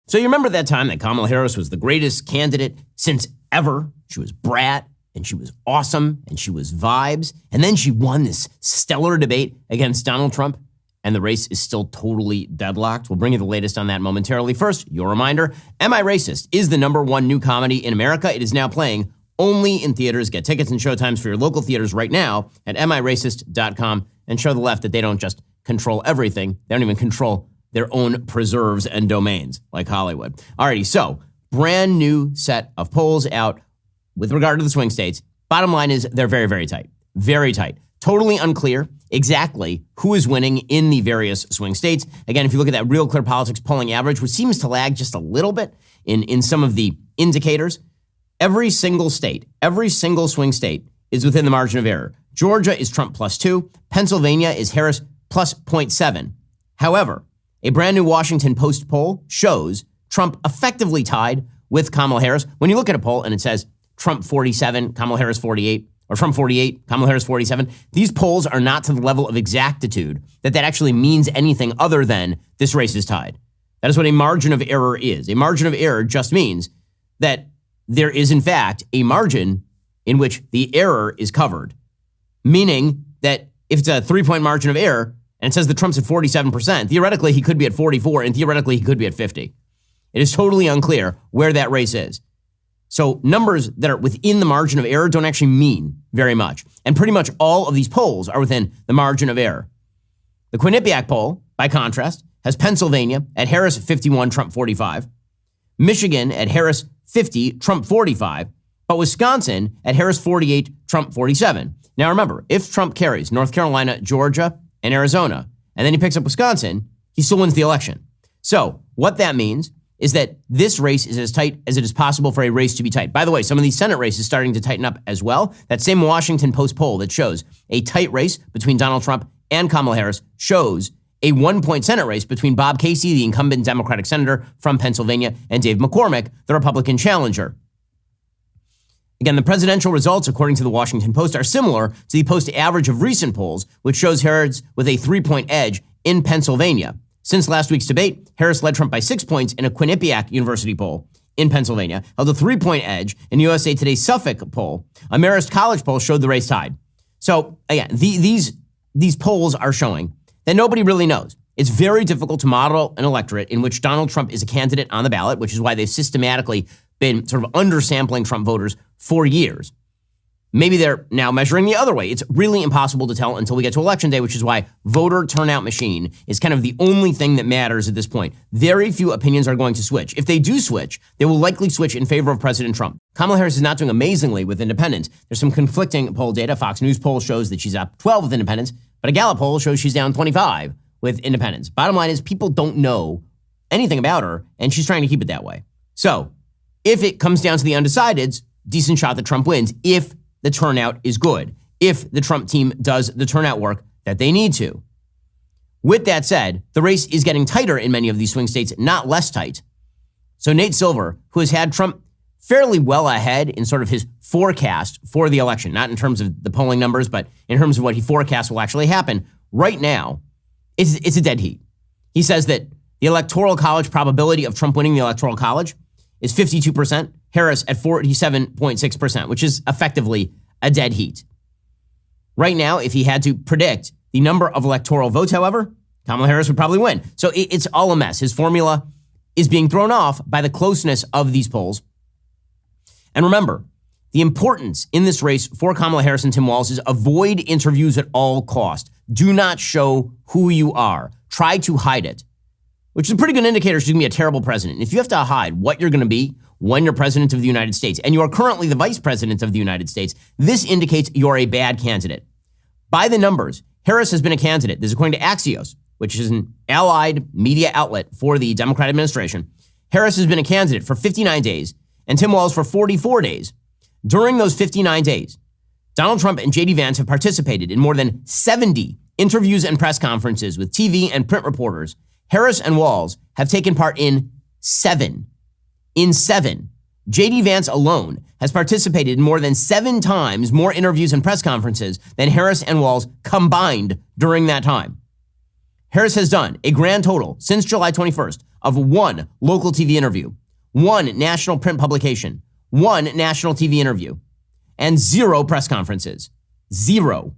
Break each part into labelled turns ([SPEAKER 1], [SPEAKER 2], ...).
[SPEAKER 1] So you remember that time that Kamala Harris was the greatest candidate since ever? She was brat, and she was awesome, and she was vibes. And then she won this stellar debate against Donald Trump, and the race is still totally deadlocked. We'll bring you the latest on that momentarily. First, your reminder, Am I Racist is the #1 new comedy in America. It is now playing only in theaters. Get tickets and showtimes for your local theaters right now at amiracist.com and show the left that they don't just control everything. They don't even control their own preserves and domains like Hollywood. Alrighty, so brand new set of polls out with regard to the swing states. Bottom line is they're very, very tight. Very tight. Totally unclear exactly who is winning in the various swing states. Again, if you look at that Real Clear Politics polling average, which seems to lag just a little bit in some of the indicators, every single state, every single swing state is within the margin of error. Georgia is Trump +2. Pennsylvania is Harris +0.7. However, a brand new Washington Post poll shows Trump effectively tied with Kamala Harris. When you look at a poll and it says Trump 47, Kamala Harris 48, or Trump 48, Kamala Harris 47, these polls are not to the level of exactitude that actually means anything other than this race is tied. That is what a margin of error is. A margin of error just means that there is, in fact, a margin in which the error is covered, meaning that if it's a 3-point margin of error and it says that Trump's at 47%, theoretically he could be at 44 and theoretically he could be at 50. It is totally unclear where that race is. So numbers that are within the margin of error don't actually mean very much. And pretty much all of these polls are within the margin of error. The Quinnipiac poll, by contrast, has Pennsylvania at Harris 51, Trump 45. Michigan at Harris 50, Trump 45. But Wisconsin at Harris 48, Trump 47. Now remember, if Trump carries North Carolina, Georgia, and Arizona, and then he picks up Wisconsin, he still wins the election. So what that means is that this race is as tight as it is possible for a race to be tight. By the way, some of these Senate races starting to tighten up as well. That same Washington Post poll that shows a tight race between Donald Trump and Kamala Harris shows a 1-point Senate race between Bob Casey, the incumbent Democratic senator from Pennsylvania, and Dave McCormick, the Republican challenger. Again, the presidential results, according to the Washington Post, are similar to the Post average of recent polls, which shows Harris with a 3-point edge in Pennsylvania. Since last week's debate, Harris led Trump by 6 points in a Quinnipiac University poll in Pennsylvania, held a 3-point edge in USA Today's Suffolk poll. A Marist College poll showed the race tied. So again, these polls are showing that nobody really knows. It's very difficult to model an electorate in which Donald Trump is a candidate on the ballot, which is why they've systematically been sort of undersampling Trump voters for years. Maybe they're now measuring the other way. It's really impossible to tell until we get to Election Day, which is why voter turnout machine is kind of the only thing that matters at this point. Very few opinions are going to switch. If they do switch, they will likely switch in favor of President Trump. Kamala Harris is not doing amazingly with independents. There's some conflicting poll data. Fox News poll shows that she's up 12 with independents, but a Gallup poll shows she's down 25 with independents. Bottom line is people don't know anything about her, and she's trying to keep it that way. So if it comes down to the undecideds, decent shot that Trump wins if the turnout is good, if the Trump team does the turnout work that they need to. With that said, the race is getting tighter in many of these swing states, not less tight. So Nate Silver, who has had Trump fairly well ahead in sort of his forecast for the election, not in terms of the polling numbers, but in terms of what he forecasts will actually happen, right now, it's a dead heat. He says that the Electoral College probability of Trump winning the Electoral College is 52%, Harris at 47.6%, which is effectively a dead heat. Right now, if he had to predict the number of electoral votes, however, Kamala Harris would probably win. So it's all a mess. His formula is being thrown off by the closeness of these polls. And remember, the importance in this race for Kamala Harris and Tim Walz is avoid interviews at all cost. Do not show who you are. Try to hide it, which is a pretty good indicator she's going to be a terrible president. If you have to hide what you're going to be when you're president of the United States, and you are currently the vice president of the United States, this indicates you're a bad candidate. By the numbers, Harris has been a candidate. This is according to Axios, which is an allied media outlet for the Democrat administration. Harris has been a candidate for 59 days, and Tim Walz for 44 days. During those 59 days, Donald Trump and J.D. Vance have participated in more than 70 interviews and press conferences with TV and print reporters. Harris and Walz have taken part in 7. In 7. J.D. Vance alone has participated in more than 7 times more interviews and press conferences than Harris and Walz combined during that time. Harris has done a grand total since July 21st of one local TV interview, one national print publication, one national TV interview, and 0 press conferences. 0.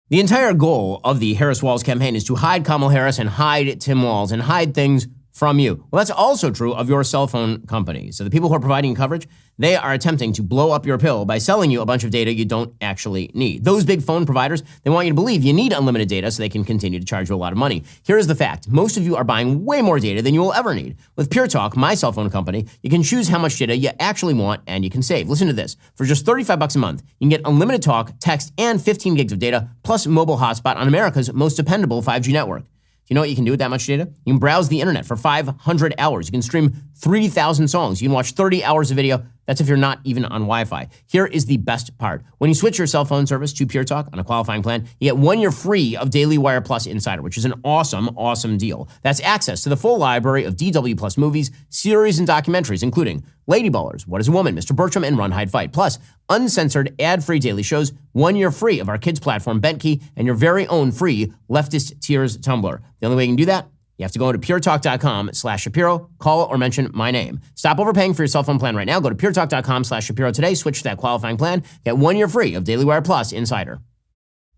[SPEAKER 1] The entire goal of the Harris-Walz campaign is to hide Kamala Harris and hide Tim Walz and hide things from you. Well, that's also true of your cell phone company. So the people who are providing coverage, they are attempting to blow up your pill by selling you a bunch of data you don't actually need. Those big phone providers, they want you to believe you need unlimited data so they can continue to charge you a lot of money. Here is the fact. Most of you are buying way more data than you will ever need. With Pure Talk, my cell phone company, you can choose how much data you actually want and you can save. Listen to this. For just $35 a month, you can get unlimited talk, text, and 15 gigs of data, plus mobile hotspot on America's most dependable 5G network. You know what you can do with that much data? You can browse the internet for 500 hours. You can stream 3,000 songs. You can watch 30 hours of video. That's if you're not even on Wi-Fi. Here is the best part. When you switch your cell phone service to Pure Talk on a qualifying plan, you get 1 year free of Daily Wire Plus Insider, which is an awesome, awesome deal. That's access to the full library of DW Plus movies, series, and documentaries, including Lady Ballers, What is a Woman, Mr. Bertram, and Run, Hide, Fight. Plus, uncensored, ad-free daily shows, 1 year free of our kids' platform, BentKey, and your very own free Leftist Tears Tumblr. The only way you can do that, you have to go to puretalk.com/Shapiro, call or mention my name. Stop overpaying for your cell phone plan right now. Go to puretalk.com/Shapiro today, switch to that qualifying plan, get 1 year free of Daily Wire Plus Insider.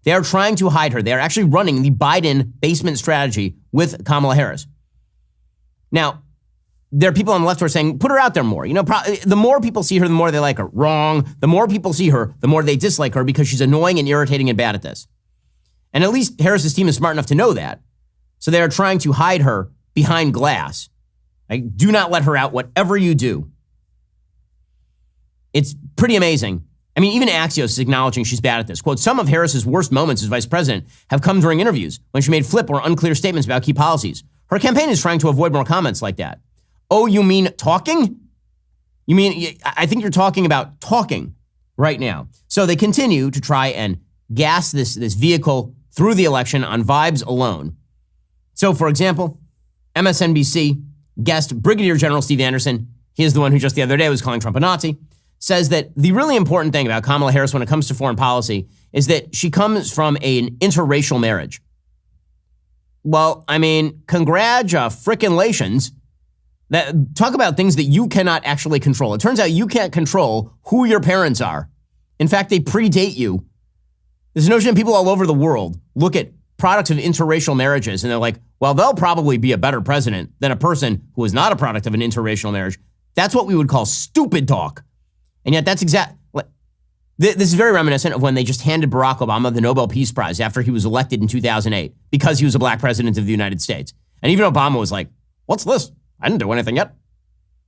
[SPEAKER 1] They are trying to hide her. They are actually running the Biden basement strategy with Kamala Harris. Now, there are people on the left who are saying, put her out there more. You know, the more people see her, the more they like her. Wrong. The more people see her, the more they dislike her because she's annoying and irritating and bad at this. And at least Harris's team is smart enough to know that. So they are trying to hide her behind glass. Like, do not let her out, whatever you do. It's pretty amazing. I mean, even Axios is acknowledging she's bad at this. Quote, some of Harris's worst moments as vice president have come during interviews when she made flip or unclear statements about key policies. Her campaign is trying to avoid more comments like that. Oh, you mean talking? You mean, I think you're talking about talking right now. So they continue to try and gas this vehicle through the election on vibes alone. So, for example, MSNBC guest Brigadier General Steve Anderson, he is the one who just the other day was calling Trump a Nazi, says that the really important thing about Kamala Harris when it comes to foreign policy is that she comes from an interracial marriage. Well, I mean, congratulations. Talk about things that you cannot actually control. It turns out you can't control who your parents are. In fact, they predate you. There's a notion that people all over the world look at products of interracial marriages and they're like, well, they'll probably be a better president than a person who is not a product of an interracial marriage. That's what we would call stupid talk. And yet that's this is very reminiscent of when they just handed Barack Obama the Nobel Peace Prize after he was elected in 2008 because he was a black president of the United States. And even Obama was like, what's this? I didn't do anything yet.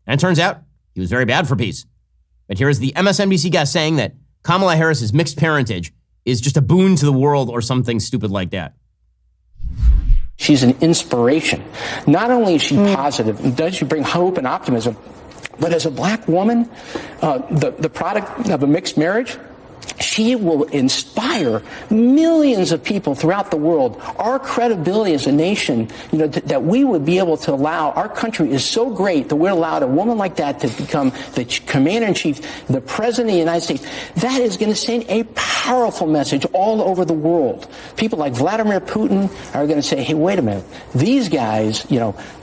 [SPEAKER 1] And it turns out he was very bad for peace. But here is the MSNBC guest saying that Kamala Harris's mixed parentage is just a boon to the world or something stupid like that.
[SPEAKER 2] She's an inspiration. Not only is she positive and does she bring hope and optimism, but as a black woman, the product of a mixed marriage, she will inspire millions of people throughout the world. Our credibility as a nation, that we would be able to allow, our country is so great that we're allowed a woman like that to become the commander-in-chief, the president of the United States. That is going to send a powerful message all over the world. People like Vladimir Putin are going to say, hey, wait a minute. These guys,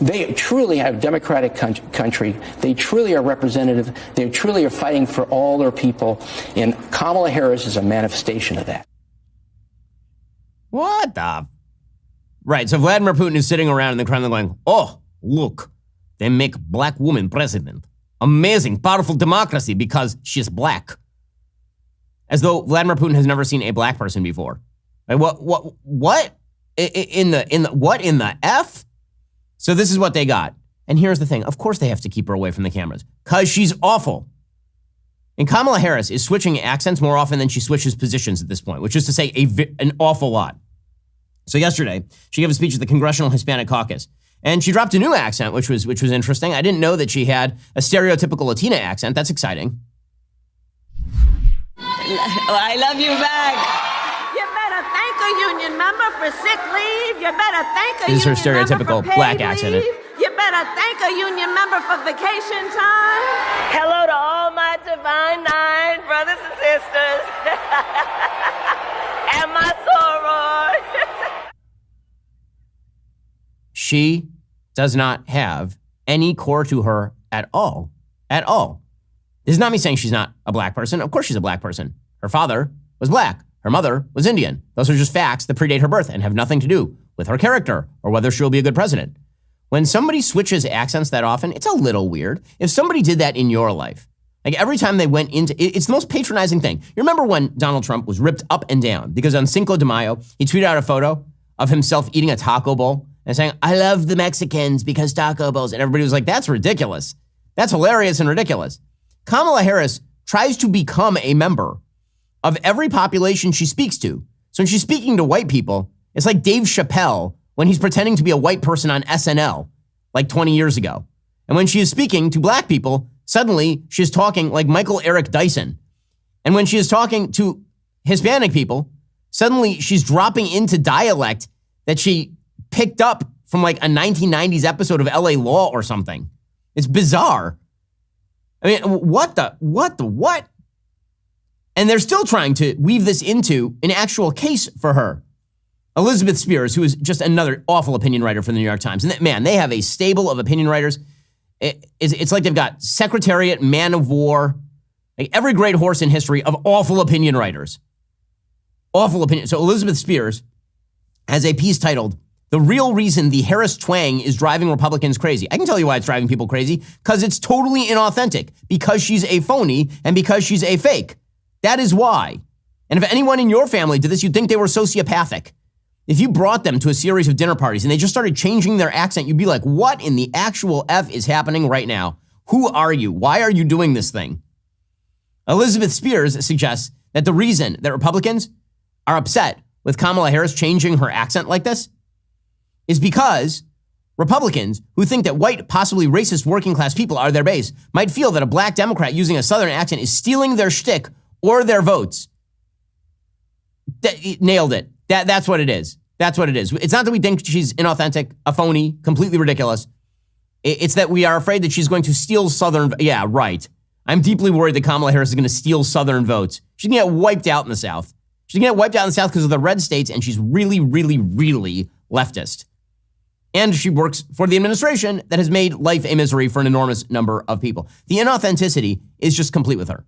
[SPEAKER 2] they truly have a democratic country. They truly are representative. They truly are fighting for all their people. And Kamala Harris is a manifestation of that.
[SPEAKER 1] What the? Right, so Vladimir Putin is sitting around in the Kremlin going, oh, look, they make black woman president. Amazing, powerful democracy because she's black. As though Vladimir Putin has never seen a black person before. Like, what in the F? So this is what they got. And here's the thing. Of course they have to keep her away from the cameras because she's awful. And Kamala Harris is switching accents more often than she switches positions at this point, which is to say an awful lot. So yesterday, she gave a speech at the Congressional Hispanic Caucus, and she dropped a new accent, which was interesting. I didn't know that she had a stereotypical Latina accent. That's exciting.
[SPEAKER 3] I love you back.
[SPEAKER 4] You better thank a union member for sick leave. You better thank a
[SPEAKER 1] This is her
[SPEAKER 4] union member
[SPEAKER 1] stereotypical
[SPEAKER 4] for paid
[SPEAKER 1] black accent.
[SPEAKER 4] leave. You better thank a union member for vacation time. Hello to all my divine nine brothers and sisters. And my sorors.
[SPEAKER 1] She does not have any core to her at all. At all. This is not me saying she's not a black person. Of course she's a black person. Her father was black. Her mother was Indian. Those are just facts that predate her birth and have nothing to do with her character or whether she'll be a good president. When somebody switches accents that often, it's a little weird. If somebody did that in your life, like every time they went into, it's the most patronizing thing. You remember when Donald Trump was ripped up and down because on Cinco de Mayo, he tweeted out a photo of himself eating a taco bowl and saying, I love the Mexicans because taco bowls. And everybody was like, that's ridiculous. That's hilarious and ridiculous. Kamala Harris tries to become a member of every population she speaks to. So when she's speaking to white people, it's like Dave Chappelle when he's pretending to be a white person on SNL like 20 years ago. And when she is speaking to black people, suddenly she's talking like Michael Eric Dyson. And when she is talking to Hispanic people, suddenly she's dropping into dialect that she picked up from like a 1990s episode of LA Law or something. It's bizarre. I mean, what? And they're still trying to weave this into an actual case for her. Elizabeth Spears, who is just another awful opinion writer for the New York Times. And man, they have a stable of opinion writers. It's like they've got Secretariat, Man of War, like every great horse in history of awful opinion writers. Awful opinion. So Elizabeth Spears has a piece titled, The Real Reason the Harris Twang is Driving Republicans Crazy. I can tell you why it's driving people crazy, because it's totally inauthentic, because she's a phony and because she's a fake. That is why. And if anyone in your family did this, you'd think they were sociopathic. If you brought them to a series of dinner parties and they just started changing their accent, you'd be like, what in the actual F is happening right now? Who are you? Why are you doing this thing? Elizabeth Spears suggests that the reason that Republicans are upset with Kamala Harris changing her accent like this is because Republicans who think that white, possibly racist working class people are their base might feel that a black Democrat using a Southern accent is stealing their shtick or their votes. Nailed it. That's what it is. That's what it is. It's not that we think she's inauthentic, a phony, completely ridiculous. It's that we are afraid that she's going to steal Southern. Yeah, right. I'm deeply worried that Kamala Harris is going to steal Southern votes. She's going to get wiped out in the South. She's going to get wiped out in the South because of the red states, and she's really, really, really leftist. And she works for the administration that has made life a misery for an enormous number of people. The inauthenticity is just complete with her.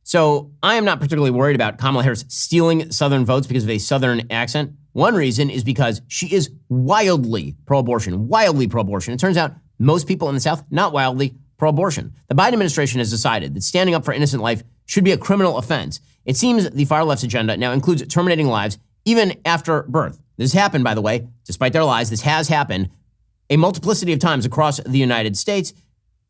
[SPEAKER 1] So I am not particularly worried about Kamala Harris stealing Southern votes because of a Southern accent. One reason is because she is wildly pro-abortion. It turns out most people in the South, not wildly pro-abortion. The Biden administration has decided that standing up for innocent life should be a criminal offense. It seems the far left's agenda now includes terminating lives even after birth. This happened, by the way, despite their lies, this has happened a multiplicity of times across the United States.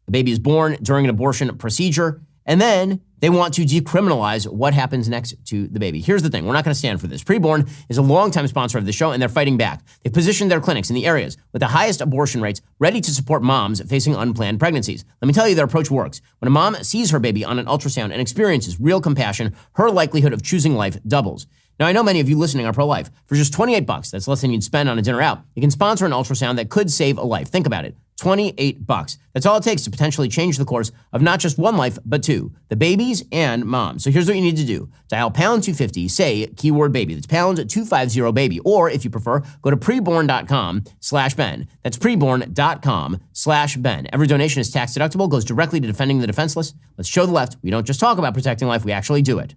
[SPEAKER 1] The baby is born during an abortion procedure, and then they want to decriminalize what happens next to the baby. Here's the thing. We're not going to stand for this. Preborn is a longtime sponsor of the show, and they're fighting back. They've positioned their clinics in the areas with the highest abortion rates, ready to support moms facing unplanned pregnancies. Let me tell you, their approach works. When a mom sees her baby on an ultrasound and experiences real compassion, her likelihood of choosing life doubles. Now, I know many of you listening are pro-life. For just $28, that's less than you'd spend on a dinner out, you can sponsor an ultrasound that could save a life. Think about it. $28. That's all it takes to potentially change the course of not just one life, but two, the baby's and mom's. So here's what you need to do. Dial pound 250, say keyword baby. That's pound 250 baby. Or if you prefer, go to preborn.com/Ben. That's preborn.com/Ben. Every donation is tax deductible, goes directly to defending the defenseless. Let's show the left we don't just talk about protecting life, we actually do it.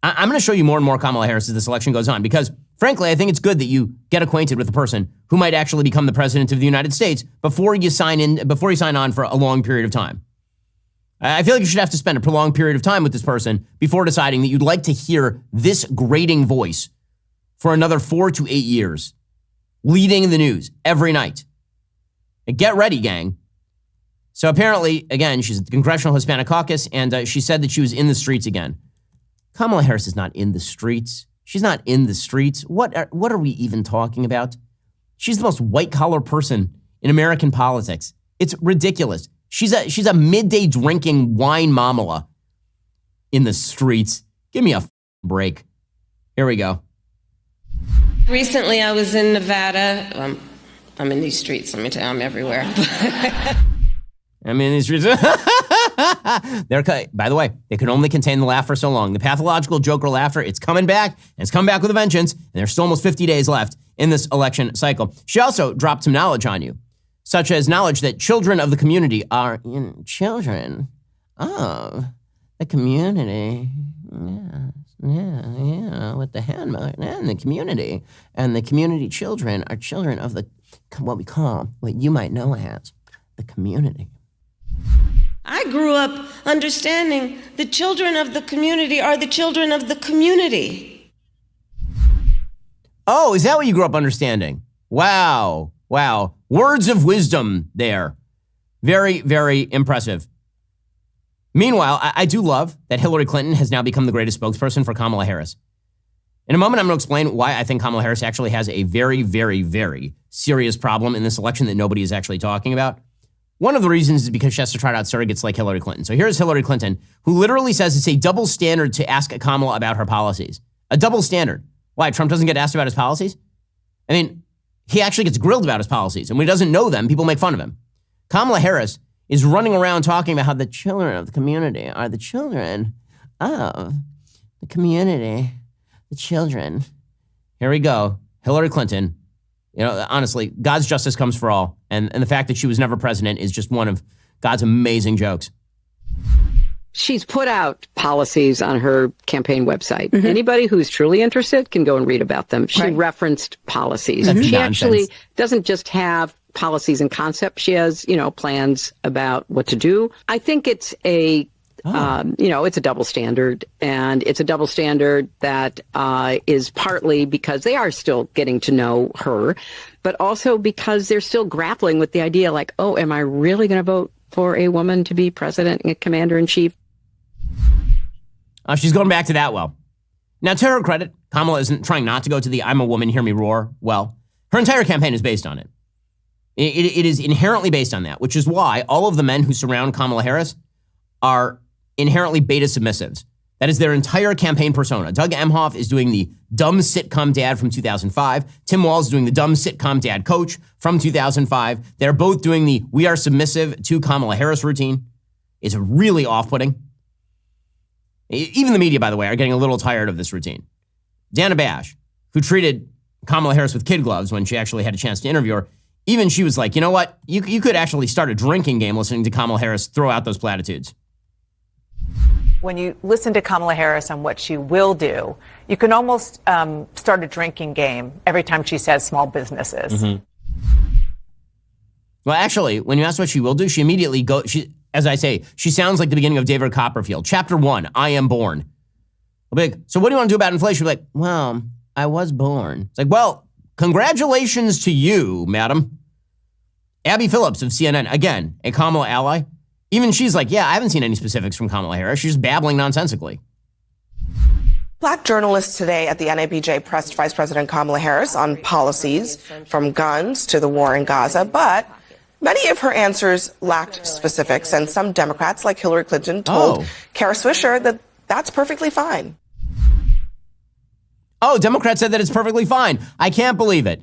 [SPEAKER 1] I'm going to show you more and more Kamala Harris as this election goes on because, frankly, I think it's good that you get acquainted with the person who might actually become the president of the United States before you sign on for a long period of time. I feel like you should have to spend a prolonged period of time with this person before deciding that you'd like to hear this grating voice for another 4 to 8 years, leading the news every night. And get ready, gang. So apparently, again, she's at the Congressional Hispanic Caucus, and she said that she was in the streets again. Kamala Harris is not in the streets. She's not in the streets. What are we even talking about? She's the most white-collar person in American politics. It's ridiculous. She's a midday drinking wine mamala in the streets. Give me a break. Here we go.
[SPEAKER 3] Recently, I was in Nevada. I'm in these streets. Let me tell you, I'm everywhere.
[SPEAKER 1] I'm in these streets. By the way, they could only contain the laugh for so long. The pathological Joker laughter, it's coming back, and it's coming back with a vengeance, and there's still almost 50 days left in this election cycle. She also dropped some knowledge on you. such as knowledge that children of the community are children of the community. Yeah, with the hand and the community. And the community children are children of what you might know as the community.
[SPEAKER 3] I grew up understanding the children of the community are the children of the community.
[SPEAKER 1] Oh, is that what you grew up understanding? Wow. Words of wisdom there. Very, very impressive. Meanwhile, I do love that Hillary Clinton has now become the greatest spokesperson for Kamala Harris. In a moment, I'm going to explain why I think Kamala Harris actually has a very, very, very serious problem in this election that nobody is actually talking about. One of the reasons is because she has to trot out surrogates like Hillary Clinton. So here's Hillary Clinton, who literally says it's a double standard to ask Kamala about her policies. A double standard. Why? Trump doesn't get asked about his policies? I mean, he actually gets grilled about his policies. And when he doesn't know them, people make fun of him. Kamala Harris is running around talking about how the children of the community are the children of the community. The children. Here we go. Hillary Clinton. You know, honestly, God's justice comes for all. And the fact that she was never president is just one of God's amazing jokes.
[SPEAKER 5] She's put out policies on her campaign website. Mm-hmm. Anybody who's truly interested can go and read about them. She referenced policies.
[SPEAKER 1] That's
[SPEAKER 5] she
[SPEAKER 1] nonsense.
[SPEAKER 5] Actually doesn't just have policies and concepts. She has, plans about what to do. I think it's it's a double standard, and it's a double standard that is partly because they are still getting to know her, but also because they're still grappling with the idea like, oh, am I really going to vote for a woman to be president and commander-in-chief?
[SPEAKER 1] She's going back to that well. Now, to her credit, Kamala isn't trying not to go to the I'm a woman, hear me roar well. Her entire campaign is based on it. It is inherently based on that, which is why all of the men who surround Kamala Harris are inherently beta submissives. That is their entire campaign persona. Doug Emhoff is doing the dumb sitcom dad from 2005. Tim Walz is doing the dumb sitcom dad coach from 2005. They're both doing the we are submissive to Kamala Harris routine. It's really off-putting. Even the media, by the way, are getting a little tired of this routine. Dana Bash, who treated Kamala Harris with kid gloves when she actually had a chance to interview her, even she was like, you know what? You could actually start a drinking game listening to Kamala Harris throw out those platitudes.
[SPEAKER 6] When you listen to Kamala Harris on what she will do, you can almost start a drinking game every time she says small businesses. Mm-hmm.
[SPEAKER 1] Well, actually, when you ask what she will do, she immediately as I say, she sounds like the beginning of David Copperfield. Chapter 1, I am born. I'll be like, so what do you want to do about inflation? She'll be like, well, I was born. It's like, well, congratulations to you, madam. Abby Phillips of CNN, again, a Kamala ally. Even she's like, yeah, I haven't seen any specifics from Kamala Harris. She's just babbling nonsensically.
[SPEAKER 7] Black journalists today at the NABJ pressed Vice President Kamala Harris on policies from guns to the war in Gaza, but many of her answers lacked specifics, and some Democrats, like Hillary Clinton, told Kara Swisher that that's perfectly fine.
[SPEAKER 1] Oh, Democrats said that it's perfectly fine. I can't believe it.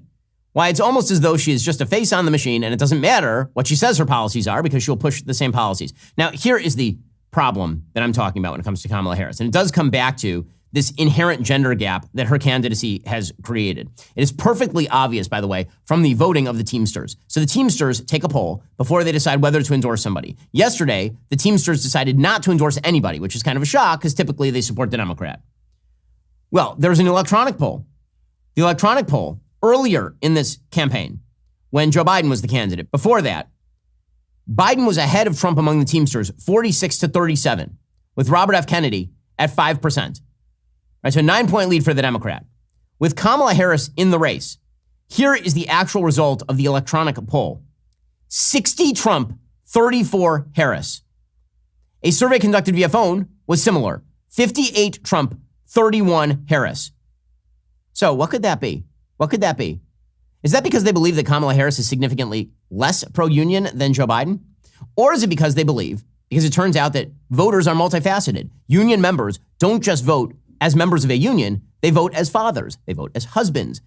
[SPEAKER 1] Why, it's almost as though she is just a face on the machine, and it doesn't matter what she says her policies are because she'll push the same policies. Now, here is the problem that I'm talking about when it comes to Kamala Harris, and it does come back to this inherent gender gap that her candidacy has created. It is perfectly obvious, by the way, from the voting of the Teamsters. So the Teamsters take a poll before they decide whether to endorse somebody. Yesterday, the Teamsters decided not to endorse anybody, which is kind of a shock because typically they support the Democrat. Well, there's an electronic poll. The electronic poll earlier in this campaign, when Joe Biden was the candidate, before that, Biden was ahead of Trump among the Teamsters, 46-37, with Robert F. Kennedy at 5%. Right, so a 9-point lead for the Democrat. With Kamala Harris in the race, here is the actual result of the electronic poll. 60 Trump, 34 Harris. A survey conducted via phone was similar. 58 Trump, 31 Harris. So what could that be? What could that be? Is that because they believe that Kamala Harris is significantly less pro-union than Joe Biden? Or is it because they believe, because it turns out that voters are multifaceted. Union members don't just vote as members of a union, they vote as fathers, they vote as husbands,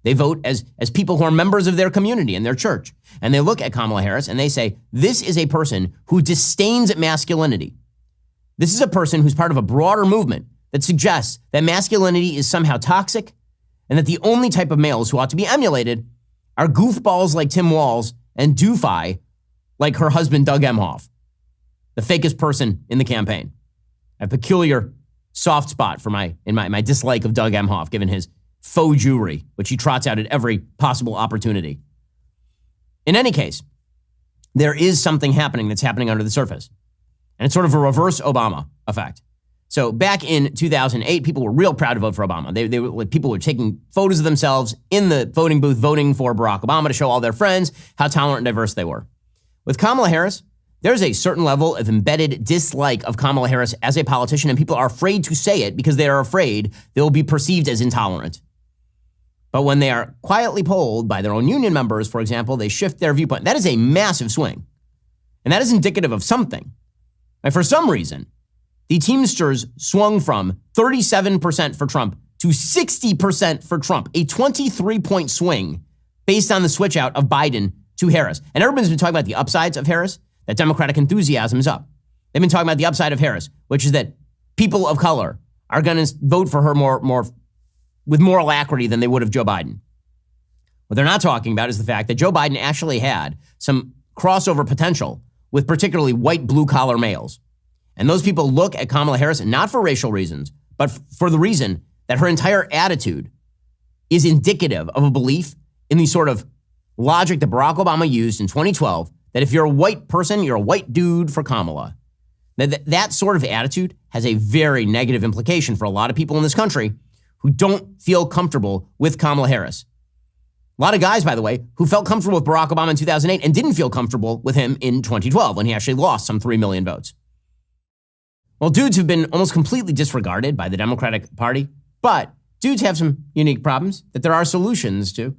[SPEAKER 1] they vote as people who are members of their community and their church. And they look at Kamala Harris and they say, this is a person who disdains masculinity. This is a person who's part of a broader movement that suggests that masculinity is somehow toxic and that the only type of males who ought to be emulated are goofballs like Tim Walz and doofy like her husband, Doug Emhoff, the fakest person in the campaign. I have a peculiar soft spot for my dislike of Doug Emhoff, given his faux Jewry, which he trots out at every possible opportunity. In any case, there is something happening that's happening under the surface. And it's sort of a reverse Obama effect. So back in 2008, people were real proud to vote for Obama. People were taking photos of themselves in the voting booth, voting for Barack Obama to show all their friends how tolerant and diverse they were. With Kamala Harris, there's a certain level of embedded dislike of Kamala Harris as a politician, and people are afraid to say it because they are afraid they will be perceived as intolerant. But when they are quietly polled by their own union members, for example, they shift their viewpoint. That is a massive swing. And that is indicative of something. And for some reason, the Teamsters swung from 37% for Trump to 60% for Trump, a 23-point swing based on the switch out of Biden to Harris. And everybody's been talking about the upsides of Harris, that Democratic enthusiasm is up. They've been talking about the upside of Harris, which is that people of color are going to vote for her with more alacrity than they would have Joe Biden. What they're not talking about is the fact that Joe Biden actually had some crossover potential with particularly white blue-collar males. And those people look at Kamala Harris not for racial reasons, but for the reason that her entire attitude is indicative of a belief in the sort of logic that Barack Obama used in 2012, that if you're a white person, you're a white dude for Kamala. That sort of attitude has a very negative implication for a lot of people in this country who don't feel comfortable with Kamala Harris. A lot of guys, by the way, who felt comfortable with Barack Obama in 2008 and didn't feel comfortable with him in 2012 when he actually lost some 3 million votes. Well, dudes have been almost completely disregarded by the Democratic Party, but dudes have some unique problems that there are solutions to.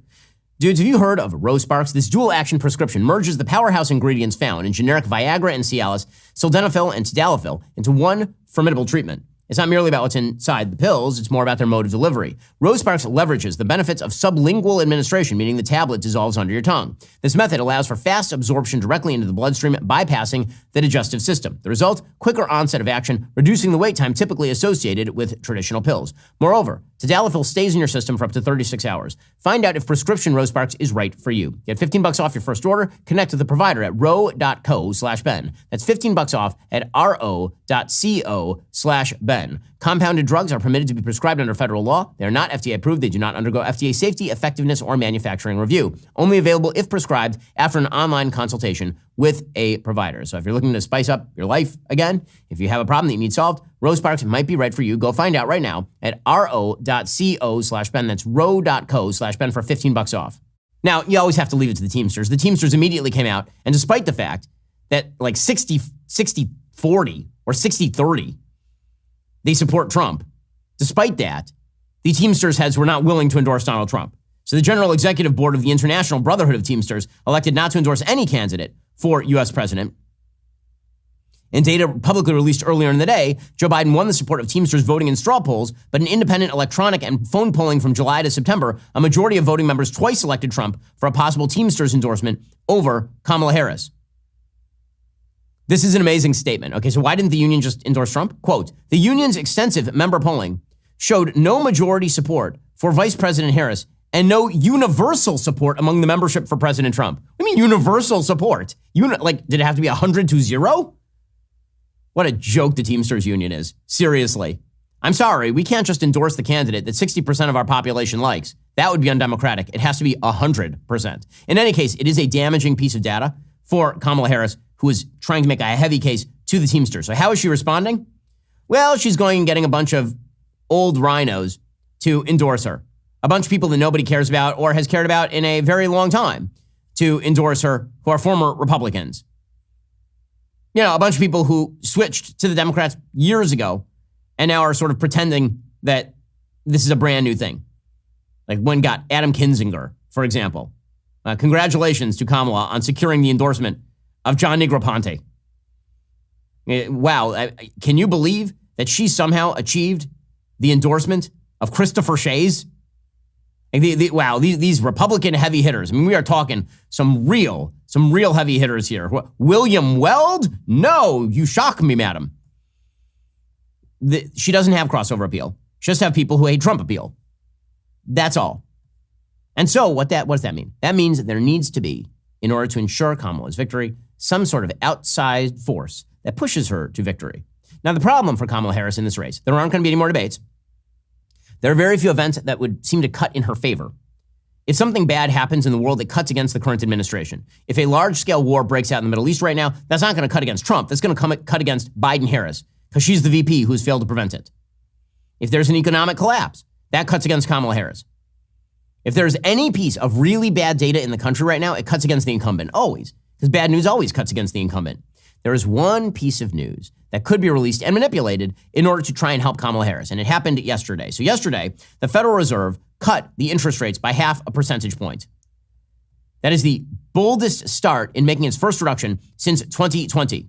[SPEAKER 1] Dudes, have you heard of Rose Sparks? This dual-action prescription merges the powerhouse ingredients found in generic Viagra and Cialis, sildenafil and tadalafil into one formidable treatment. It's not merely about what's inside the pills, it's more about their mode of delivery. Rose Sparks leverages the benefits of sublingual administration, meaning the tablet dissolves under your tongue. This method allows for fast absorption directly into the bloodstream, bypassing the digestive system. The result, quicker onset of action, reducing the wait time typically associated with traditional pills. Moreover, tadalafil stays in your system for up to 36 hours. Find out if prescription Rose Sparks is right for you. Get $15 off your first order. Connect with the provider at ro.co/Ben. That's $15 off at ro.co/Ben. Compounded drugs are permitted to be prescribed under federal law. They are not FDA approved. They do not undergo FDA safety, effectiveness, or manufacturing review. Only available if prescribed after an online consultation with a provider. So if you're looking to spice up your life again, if you have a problem that you need solved, Rose Sparks might be right for you. Go find out right now at ro.co/Ben. That's ro.co/Ben for $15 off. Now, you always have to leave it to the Teamsters. The Teamsters immediately came out, and despite the fact that like 60-40 or 60-30, they support Trump. Despite that, the Teamsters heads were not willing to endorse Donald Trump. So the General Executive Board of the International Brotherhood of Teamsters elected not to endorse any candidate for U.S. president. In data publicly released earlier in the day, Joe Biden won the support of Teamsters voting in straw polls, but in independent electronic and phone polling from July to September, a majority of voting members twice elected Trump for a possible Teamsters endorsement over Kamala Harris. This is an amazing statement. Okay, so why didn't the union just endorse Trump? Quote, the union's extensive member polling showed no majority support for Vice President Harris and no universal support among the membership for President Trump. What do you mean universal support? Did it have to be 100-0? What a joke the Teamsters Union is. Seriously. I'm sorry, we can't just endorse the candidate that 60% of our population likes. That would be undemocratic. It has to be 100%. In any case, it is a damaging piece of data for Kamala Harris, who is trying to make a heavy case to the Teamsters. So how is she responding? Well, she's going and getting a bunch of old rhinos to endorse her. A bunch of people that nobody cares about or has cared about in a very long time to endorse her, who are former Republicans. You know, a bunch of people who switched to the Democrats years ago and now are sort of pretending that this is a brand new thing. Like one got Adam Kinzinger, for example. Congratulations to Kamala on securing the endorsement of John Negroponte. Wow, can you believe that she somehow achieved the endorsement of Christopher Shays? Wow, these Republican heavy hitters. I mean, we are talking some real heavy hitters here. William Weld? No, you shock me, madam. She doesn't have crossover appeal. She just have people who hate Trump appeal. That's all. And so what does that mean? That means that there needs to be in order to ensure Kamala's victory, some sort of outside force that pushes her to victory. Now, the problem for Kamala Harris in this race, there aren't going to be any more debates. There are very few events that would seem to cut in her favor. If something bad happens in the world, it cuts against the current administration. If a large-scale war breaks out in the Middle East right now, that's not going to cut against Trump. That's going to cut against Biden-Harris because she's the VP who's failed to prevent it. If there's an economic collapse, that cuts against Kamala Harris. If there's any piece of really bad data in the country right now, it cuts against the incumbent, always, because bad news always cuts against the incumbent. There is one piece of news that could be released and manipulated in order to try and help Kamala Harris, and it happened yesterday. So yesterday, the Federal Reserve cut the interest rates by 0.5 percentage point. That is the boldest start in making its first reduction since 2020.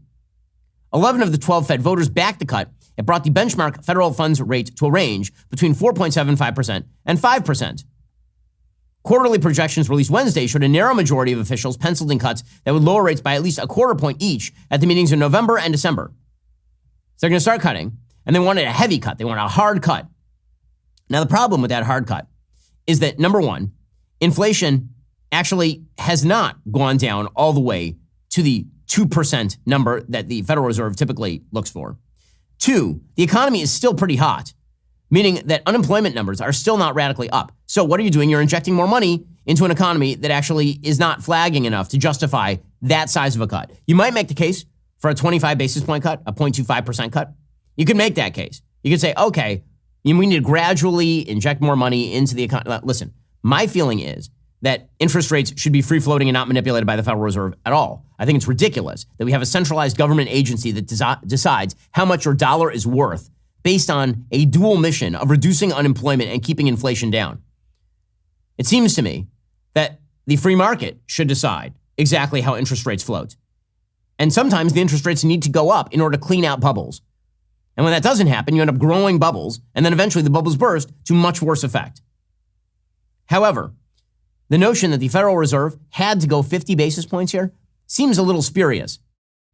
[SPEAKER 1] 11 of the 12 Fed voters backed the cut. It brought the benchmark federal funds rate to a range between 4.75% and 5%. Quarterly projections released Wednesday showed a narrow majority of officials penciled in cuts that would lower rates by at least 0.25 point each at the meetings in November and December. So they're going to start cutting, and they wanted a heavy cut. They wanted a hard cut. Now, the problem with that hard cut is that, number one, inflation actually has not gone down all the way to the 2% number that the Federal Reserve typically looks for. Two, the economy is still pretty hot, meaning that unemployment numbers are still not radically up. So what are you doing? You're injecting more money into an economy that actually is not flagging enough to justify that size of a cut. You might make the case for a 25 basis point cut, a 0.25% cut. You could make that case. You could say, okay, we need to gradually inject more money into the economy. Listen, my feeling is that interest rates should be free floating and not manipulated by the Federal Reserve at all. I think it's ridiculous that we have a centralized government agency that decides how much your dollar is worth based on a dual mission of reducing unemployment and keeping inflation down. It seems to me that the free market should decide exactly how interest rates float. And sometimes the interest rates need to go up in order to clean out bubbles. And when that doesn't happen, you end up growing bubbles, and then eventually the bubbles burst to much worse effect. However, the notion that the Federal Reserve had to go 50 basis points here seems a little spurious.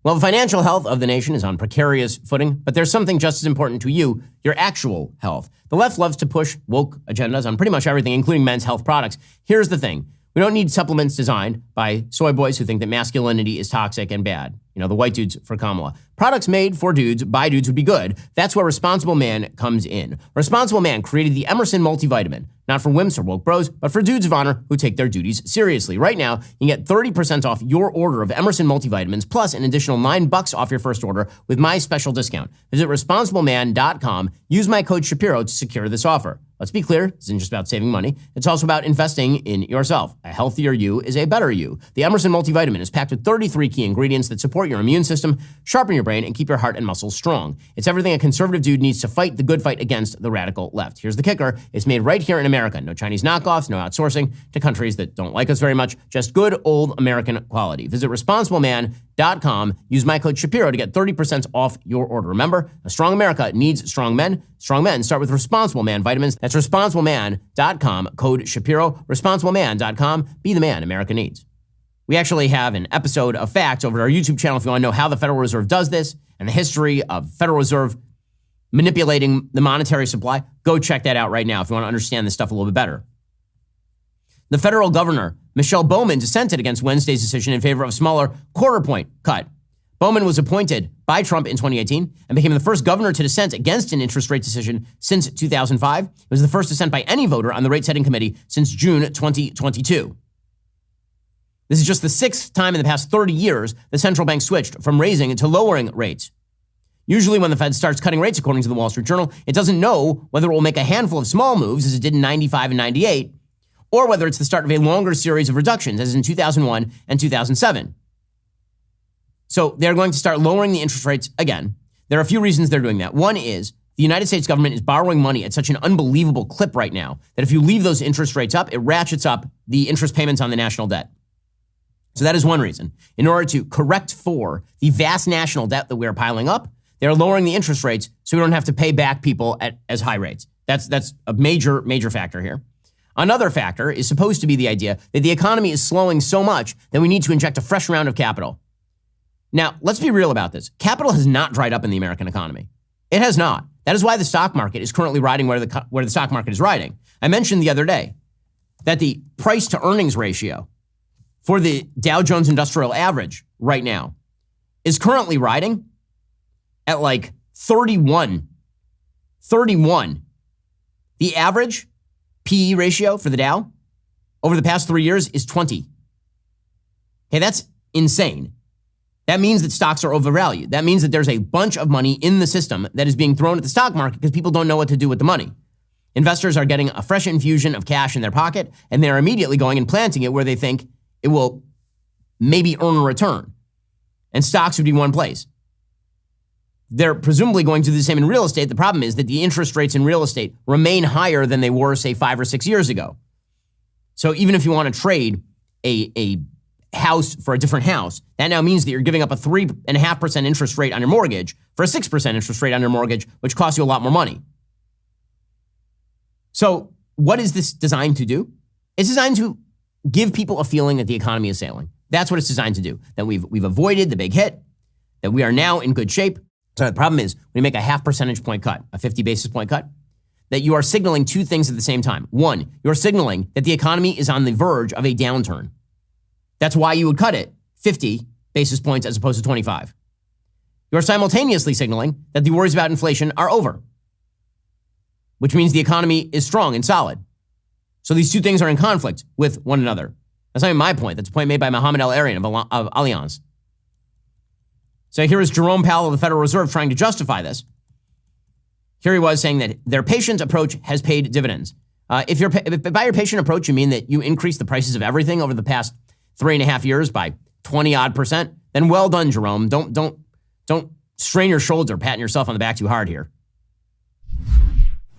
[SPEAKER 1] Well, the financial health of the nation is on precarious footing, but there's something just as important to you, your actual health. The left loves to push woke agendas on pretty much everything, including men's health products. Here's the thing. We don't need supplements designed by soy boys who think that masculinity is toxic and bad. You know, the white dudes for Kamala. Products made for dudes by dudes would be good. That's where Responsible Man comes in. Responsible Man created the Emerson multivitamin, not for wimps or woke bros, but for dudes of honor who take their duties seriously. Right now, you can get 30% off your order of Emerson multivitamins, plus an additional $9 off your first order with my special discount. Visit responsibleman.com. Use my code Shapiro to secure this offer. Let's be clear, this isn't just about saving money. It's also about investing in yourself. A healthier you is a better you. The Emerson multivitamin is packed with 33 key ingredients that support your immune system, sharpen your brain, and keep your heart and muscles strong. It's everything a conservative dude needs to fight the good fight against the radical left. Here's the kicker. It's made right here in America. No Chinese knockoffs, no outsourcing to countries that don't like us very much. Just good old American quality. Visit responsibleman.com. Use my code Shapiro to get 30% off your order. Remember, a strong America needs strong men. Strong men start with Responsible Man vitamins. That's responsibleman.com, code Shapiro. Responsibleman.com. Be the man America needs. We actually have an episode of Facts over at our YouTube channel if you want to know how the Federal Reserve does this and the history of Federal Reserve manipulating the monetary supply. Go check that out right now if you want to understand this stuff a little bit better. The federal governor, Michelle Bowman, dissented against Wednesday's decision in favor of a smaller quarter-point cut. Bowman was appointed by Trump in 2018 and became the first governor to dissent against an interest rate decision since 2005. It was the first dissent by any voter on the rate-setting committee since June 2022. This is just the sixth time in the past 30 years the central bank switched from raising to lowering rates. Usually when the Fed starts cutting rates, according to the Wall Street Journal, it doesn't know whether it will make a handful of small moves, as it did in 95 and 98, or whether it's the start of a longer series of reductions, as in 2001 and 2007. So they're going to start lowering the interest rates again. There are a few reasons they're doing that. One is the United States government is borrowing money at such an unbelievable clip right now that if you leave those interest rates up, it ratchets up the interest payments on the national debt. So that is one reason. In order to correct for the vast national debt that we're piling up, they're lowering the interest rates so we don't have to pay back people at as high rates. That's a major factor here. Another factor is supposed to be the idea that the economy is slowing so much that we need to inject a fresh round of capital. Now, let's be real about this. Capital has not dried up in the American economy. It has not. That is why the stock market is currently riding where the stock market is riding. I mentioned the other day that the price to earnings ratio for the Dow Jones Industrial Average right now is currently riding at like 31. 31. The average PE ratio for the Dow over the past 3 years is 20. Okay, that's insane. That means that stocks are overvalued. That means that there's a bunch of money in the system that is being thrown at the stock market because people don't know what to do with the money. Investors are getting a fresh infusion of cash in their pocket, and they're immediately going and planting it where they think it will maybe earn a return. And stocks would be one place. They're presumably going to do the same in real estate. The problem is that the interest rates in real estate remain higher than they were, say, 5 or 6 years ago. So even if you want to trade a house for a different house, that now means that you're giving up a 3.5% interest rate on your mortgage for a 6% interest rate on your mortgage, which costs you a lot more money. So what is this designed to do? It's designed to give people a feeling that the economy is sailing. That's what it's designed to do, that we've avoided the big hit, that we are now in good shape. So the problem is when you make a 0.5 percentage point cut, a 50 basis point cut, that you are signaling two things at the same time. One, you're signaling that the economy is on the verge of a downturn. That's why you would cut it 50 basis points as opposed to 25. You're simultaneously signaling that the worries about inflation are over, which means the economy is strong and solid. So these two things are in conflict with one another. That's not even my point. That's a point made by Mohamed El-Erian of Allianz. So here is Jerome Powell of the Federal Reserve trying to justify this. Here he was saying that their patient approach has paid dividends. If by your patient approach you mean that you increased the prices of everything over the past 3.5 years by 20% then well done, Jerome. Don't strain your shoulder, patting yourself on the back too hard here.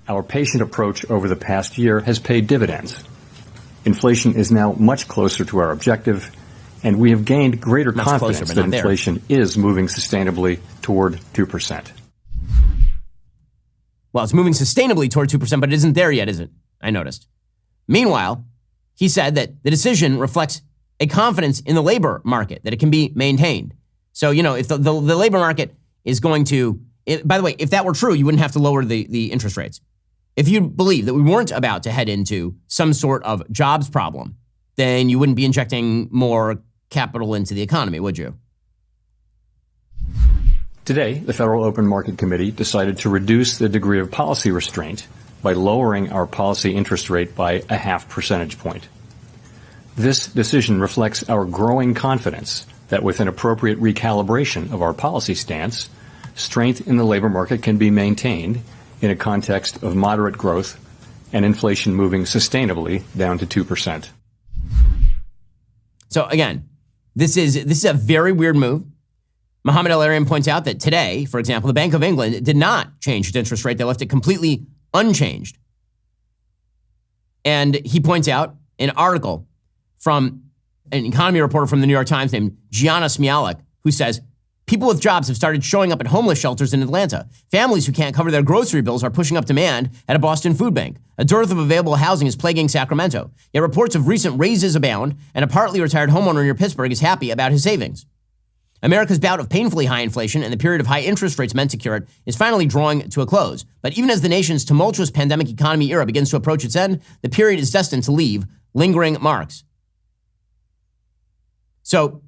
[SPEAKER 8] Our patient approach over the past year has paid dividends. Inflation is now much closer to our objective, and we have gained greater confidence that inflation is moving sustainably toward 2%.
[SPEAKER 1] Well, it's moving sustainably toward 2%, but it isn't there yet, is it? I noticed. Meanwhile, he said that the decision reflects a confidence in the labor market, that it can be maintained. So, if the labor market is going to, by the way, if that were true, you wouldn't have to lower the interest rates. If you believe that we weren't about to head into some sort of jobs problem, then you wouldn't be injecting more capital into the economy, would you?
[SPEAKER 8] Today, the Federal Open Market Committee decided to reduce the degree of policy restraint by lowering our policy interest rate by a 0.5 percentage point. This decision reflects our growing confidence that with an appropriate recalibration of our policy stance, strength in the labor market can be maintained in a context of moderate growth and inflation moving sustainably down to 2%.
[SPEAKER 1] So again, this is a very weird move. Mohamed El-Erian points out that today, for example, the Bank of England did not change its interest rate. They left it completely unchanged. And he points out an article from an economy reporter from the New York Times named Gianna Smialek, who says, people with jobs have started showing up at homeless shelters in Atlanta. Families who can't cover their grocery bills are pushing up demand at a Boston food bank. A dearth of available housing is plaguing Sacramento. Yet reports of recent raises abound, and a partly retired homeowner near Pittsburgh is happy about his savings. America's bout of painfully high inflation and the period of high interest rates meant to cure it is finally drawing to a close. But even as the nation's tumultuous pandemic economy era begins to approach its end, the period is destined to leave lingering marks. So,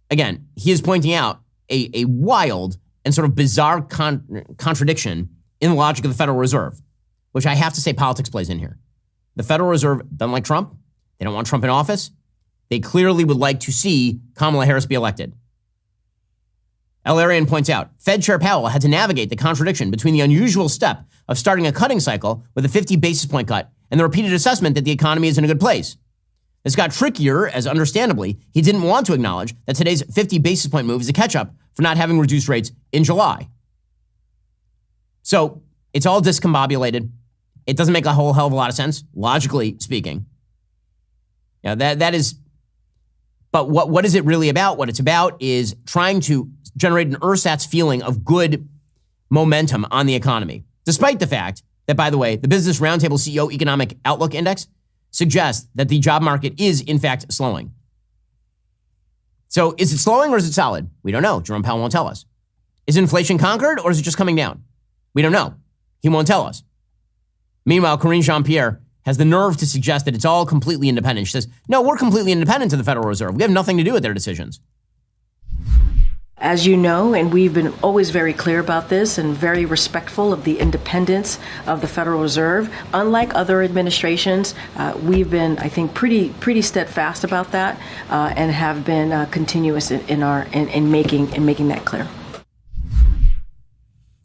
[SPEAKER 1] again, he is pointing out a wild and sort of bizarre contradiction in the logic of the Federal Reserve, which I have to say politics plays in here. The Federal Reserve doesn't like Trump. They don't want Trump in office. They clearly would like to see Kamala Harris be elected. El-Erian points out, Fed Chair Powell had to navigate the contradiction between the unusual step of starting a cutting cycle with a 50 basis point cut and the repeated assessment that the economy is in a good place. This got trickier as, understandably, he didn't want to acknowledge that today's 50 basis point move is a catch-up for not having reduced rates in July. So it's all discombobulated. It doesn't make a whole hell of a lot of sense, logically speaking. Yeah, that is. But what is it really about? What it's about is trying to generate an ersatz feeling of good momentum on the economy, despite the fact that, by the way, the Business Roundtable CEO Economic Outlook Index suggests that the job market is, in fact, slowing. So is it slowing or is it solid? We don't know. Jerome Powell won't tell us. Is inflation conquered or is it just coming down? We don't know. He won't tell us. Meanwhile, Karine Jean-Pierre has the nerve to suggest that it's all completely independent. She says, no, we're completely independent of the Federal Reserve. We have nothing to do with their decisions.
[SPEAKER 9] As you know, and we've been always very clear about this and very respectful of the independence of the Federal Reserve. Unlike other administrations, we've been, I think, pretty steadfast about that and have been continuous in making that clear.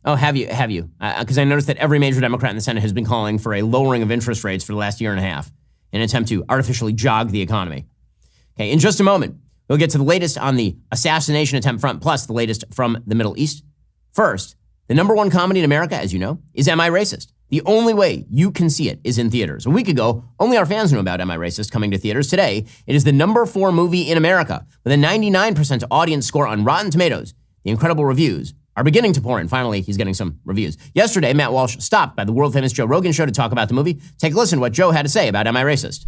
[SPEAKER 1] Oh, have you? Because I noticed that every major Democrat in the Senate has been calling for a lowering of interest rates for the last year and a half in an attempt to artificially jog the economy. Okay, in just a moment, we'll get to the latest on the assassination attempt front, plus the latest from the Middle East. First, the number one comedy in America, as you know, is Am I Racist? The only way you can see it is in theaters. A week ago, only our fans knew about Am I Racist coming to theaters. Today, it is the number 4 movie in America with a 99% audience score on Rotten Tomatoes. The incredible reviews are beginning to pour in. Finally, he's getting some reviews. Yesterday, Matt Walsh stopped by the world-famous Joe Rogan show to talk about the movie. Take a listen to what Joe had to say about Am I Racist?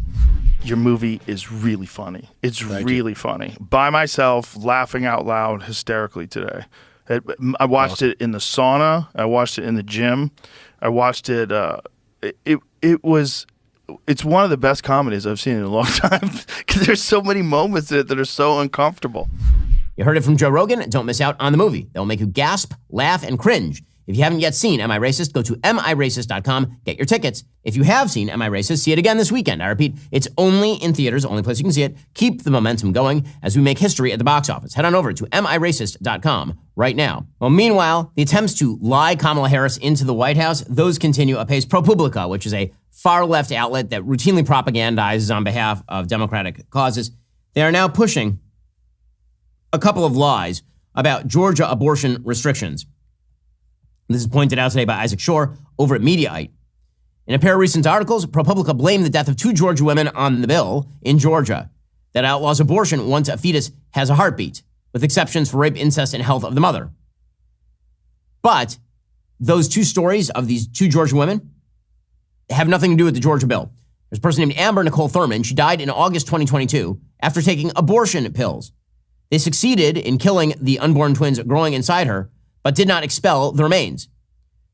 [SPEAKER 10] Your movie is really funny. It's really funny. By myself, laughing out loud hysterically today. I watched it in the sauna. I watched it in the gym. I watched it. It's one of the best comedies I've seen in a long time because there's so many moments in it that are so uncomfortable.
[SPEAKER 1] You heard it from Joe Rogan. Don't miss out on the movie. They'll make you gasp, laugh, and cringe. If you haven't yet seen Am I Racist, go to miracist.com, get your tickets. If you have seen Am I Racist, see it again this weekend. I repeat, it's only in theaters, only place you can see it. Keep the momentum going as we make history at the box office. Head on over to miracist.com right now. Well, meanwhile, the attempts to lie Kamala Harris into the White House, those continue apace. ProPublica, which is a far-left outlet that routinely propagandizes on behalf of Democratic causes, they are now pushing a couple of lies about Georgia abortion restrictions. This is pointed out today by Isaac Shore over at Mediaite. In a pair of recent articles, ProPublica blamed the death of 2 Georgia women on the bill in Georgia that outlaws abortion once a fetus has a heartbeat, with exceptions for rape, incest, and health of the mother. But those 2 stories of these 2 Georgia women have nothing to do with the Georgia bill. There's a person named Amber Nicole Thurman. She died in August 2022 after taking abortion pills. They succeeded in killing the unborn twins growing inside her, but did not expel the remains.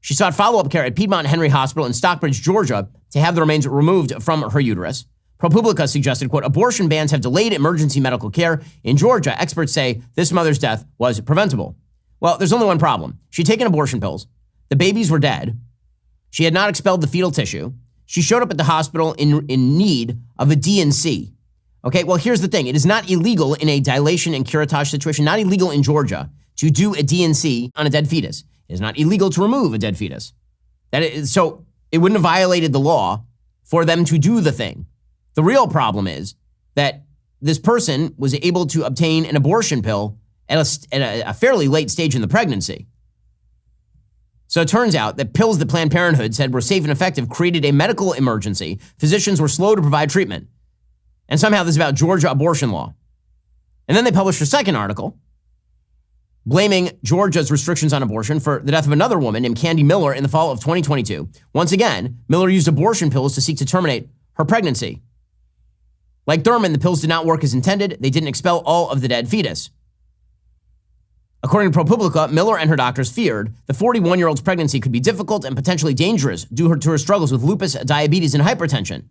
[SPEAKER 1] She sought follow-up care at Piedmont Henry Hospital in Stockbridge, Georgia, to have the remains removed from her uterus. ProPublica suggested, quote, abortion bans have delayed emergency medical care. In Georgia, experts say this mother's death was preventable. Well, there's only one problem. She'd taken abortion pills. The babies were dead. She had not expelled the fetal tissue. She showed up at the hospital in need of a D&C. Okay, well, here's the thing. It is not illegal in a dilation and curettage situation, not illegal in Georgia, to do a D&C on a dead fetus. It is not illegal to remove a dead fetus. So it wouldn't have violated the law for them to do the thing. The real problem is that this person was able to obtain an abortion pill at a fairly late stage in the pregnancy. So it turns out that pills that Planned Parenthood said were safe and effective created a medical emergency. Physicians were slow to provide treatment. And somehow this is about Georgia abortion law. And then they published a second article blaming Georgia's restrictions on abortion for the death of another woman named Candy Miller in the fall of 2022. Once again, Miller used abortion pills to seek to terminate her pregnancy. Like Thurman, the pills did not work as intended. They didn't expel all of the dead fetus. According to ProPublica, Miller and her doctors feared the 41-year-old's pregnancy could be difficult and potentially dangerous due to her struggles with lupus, diabetes, and hypertension.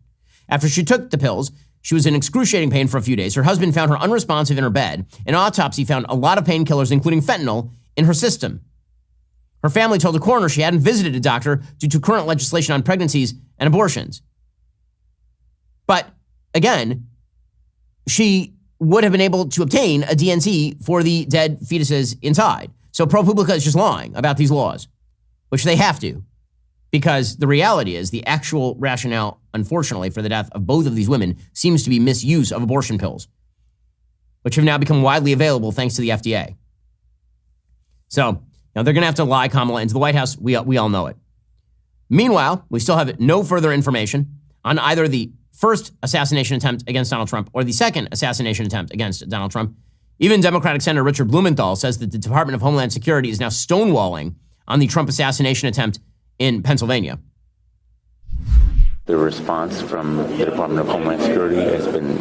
[SPEAKER 1] After she took the pills, she was in excruciating pain for a few days. Her husband found her unresponsive in her bed. An autopsy found a lot of painkillers, including fentanyl, in her system. Her family told the coroner she hadn't visited a doctor due to current legislation on pregnancies and abortions. But again, she would have been able to obtain a D&C for the dead fetuses inside. So ProPublica is just lying about these laws, which they have to, because the reality is the actual rationale, unfortunately, for the death of both of these women seems to be misuse of abortion pills, which have now become widely available thanks to the FDA. So now they're going to have to lie Kamala into the White House. We all know it. Meanwhile, we still have no further information on either the first assassination attempt against Donald Trump or the second assassination attempt against Donald Trump. Even Democratic Senator Richard Blumenthal says that the Department of Homeland Security is now stonewalling on the Trump assassination attempt in Pennsylvania.
[SPEAKER 11] The response from the Department of Homeland Security has been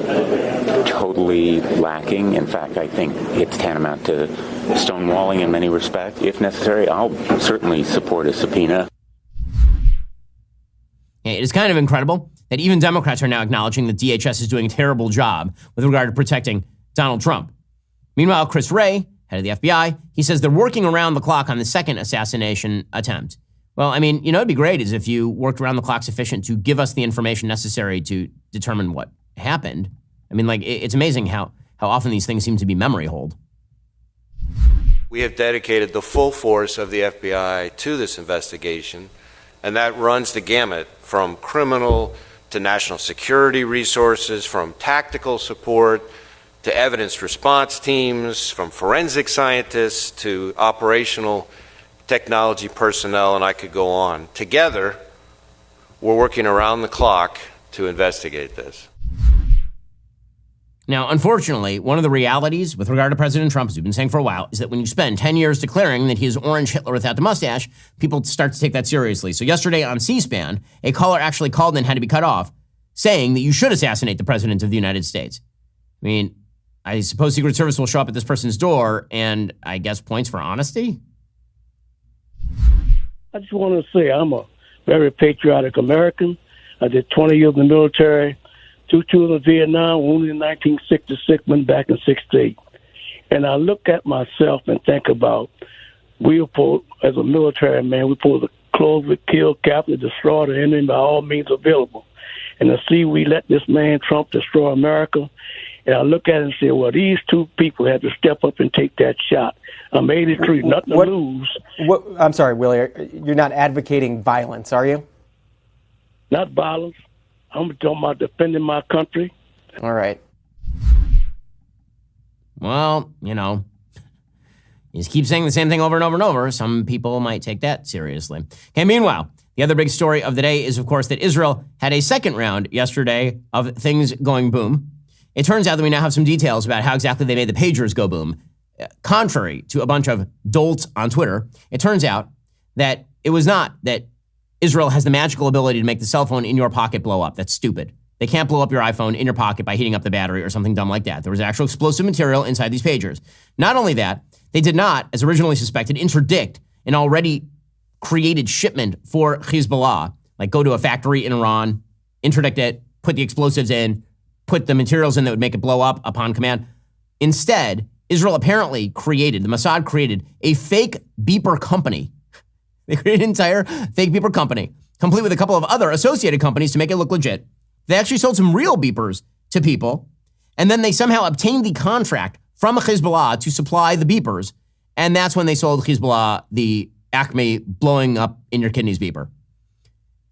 [SPEAKER 11] totally lacking. In fact, I think it's tantamount to stonewalling in many respects. If necessary, I'll certainly support a subpoena.
[SPEAKER 1] It is kind of incredible that even Democrats are now acknowledging that DHS is doing a terrible job with regard to protecting Donald Trump. Meanwhile, Chris Wray, head of the FBI, he says they're working around the clock on the second assassination attempt. Well, I mean, it'd be great is if you worked around the clock sufficient to give us the information necessary to determine what happened. I mean, it's amazing how often these things seem to be memory hold.
[SPEAKER 12] We have dedicated the full force of the FBI to this investigation, and that runs the gamut from criminal to national security resources, from tactical support to evidence response teams, from forensic scientists to operational technology personnel, and I could go on. Together, we're working around the clock to investigate this.
[SPEAKER 1] Now, unfortunately, one of the realities with regard to President Trump, as we've been saying for a while, is that when you spend 10 years declaring that he is Orange Hitler without the mustache, people start to take that seriously. So yesterday on C-SPAN, a caller actually called and had to be cut off, saying that you should assassinate the President of the United States. I mean, I suppose Secret Service will show up at this person's door and, I guess, points for honesty?
[SPEAKER 13] I just want to say I'm a very patriotic American. I did 20 years in the military. 2 tours in Vietnam, wounded in 1966, went back in 68. And I look at myself and think about, as a military man, we're supposed to close, kill, capture, destroy the enemy by all means available. And to see we let this man, Trump, destroy America, and I look at it and say, well, these two people had to step up and take that shot. I'm 83, nothing to lose.
[SPEAKER 14] I'm sorry, Willie, you're not advocating violence, are you?
[SPEAKER 13] Not violence. I'm talking about defending my country.
[SPEAKER 14] All right.
[SPEAKER 1] Well, you just keep saying the same thing over and over and over. Some people might take that seriously. Okay, meanwhile, the other big story of the day is, of course, that Israel had a second round yesterday of things going boom. It turns out that we now have some details about how exactly they made the pagers go boom. Contrary to a bunch of dolts on Twitter, it turns out that it was not that Israel has the magical ability to make the cell phone in your pocket blow up. That's stupid. They can't blow up your iPhone in your pocket by heating up the battery or something dumb like that. There was actual explosive material inside these pagers. Not only that, they did not, as originally suspected, interdict an already created shipment for Hezbollah, like go to a factory in Iran, interdict it, put the explosives in, put the materials in that would make it blow up upon command. Instead, Israel apparently created, the Mossad created a fake beeper company. They created an entire fake beeper company, complete with a couple of other associated companies to make it look legit. They actually sold some real beepers to people, and then they somehow obtained the contract from Hezbollah to supply the beepers, and that's when they sold Hezbollah the Acme blowing up in your kidneys beeper.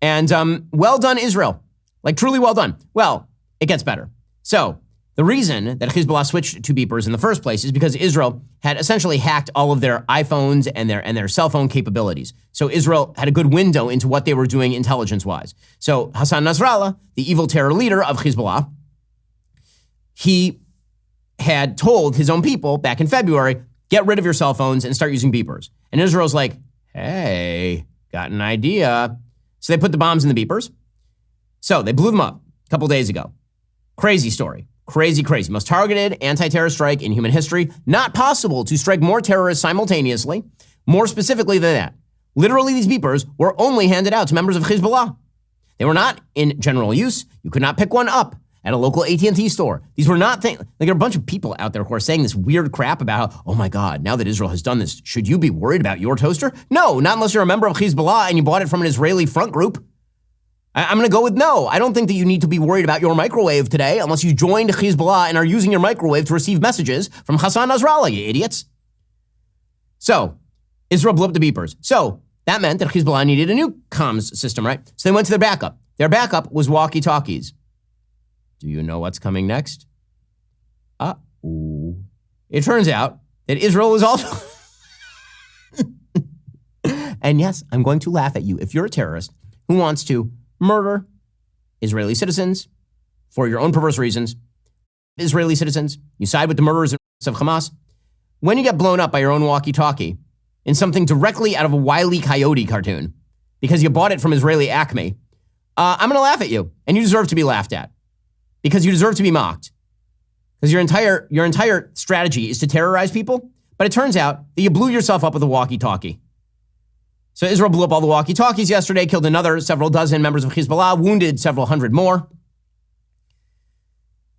[SPEAKER 1] And well done, Israel. Like, truly well done. Well, it gets better. So the reason that Hezbollah switched to beepers in the first place is because Israel had essentially hacked all of their iPhones and their cell phone capabilities. So Israel had a good window into what they were doing intelligence-wise. So Hassan Nasrallah, the evil terror leader of Hezbollah, he had told his own people back in February, get rid of your cell phones and start using beepers. And Israel's like, hey, got an idea. So they put the bombs in the beepers. So they blew them up a couple days ago. Crazy story. Crazy. Most targeted anti-terror strike in human history. Not possible to strike more terrorists simultaneously. More specifically than that. Literally, these beepers were only handed out to members of Hezbollah. They were not in general use. You could not pick one up at a local AT&T store. These were not things, like there are a bunch of people out there who are saying this weird crap about how, oh my God, now that Israel has done this, should you be worried about your toaster? No, not unless you're a member of Hezbollah and you bought it from an Israeli front group. I'm going to go with no. I don't think that you need to be worried about your microwave today unless you joined Hezbollah and are using your microwave to receive messages from Hassan Nasrallah, you idiots. So, Israel blew up the beepers. So, that meant that Hezbollah needed a new comms system, right? So they went to their backup. Their backup was walkie-talkies. Do you know what's coming next? It turns out that Israel is also... And yes, I'm going to laugh at you if you're a terrorist who wants to murder Israeli citizens for your own perverse reasons. Israeli citizens, you side with the murderers of Hamas. When you get blown up by your own walkie-talkie in something directly out of a Wile E. Coyote cartoon because you bought it from Israeli Acme, I'm going to laugh at you, and you deserve to be laughed at because you deserve to be mocked because your entire strategy is to terrorize people, but it turns out that you blew yourself up with a walkie-talkie. So Israel blew up all the walkie-talkies yesterday, killed several dozen members of Hezbollah, wounded several hundred more.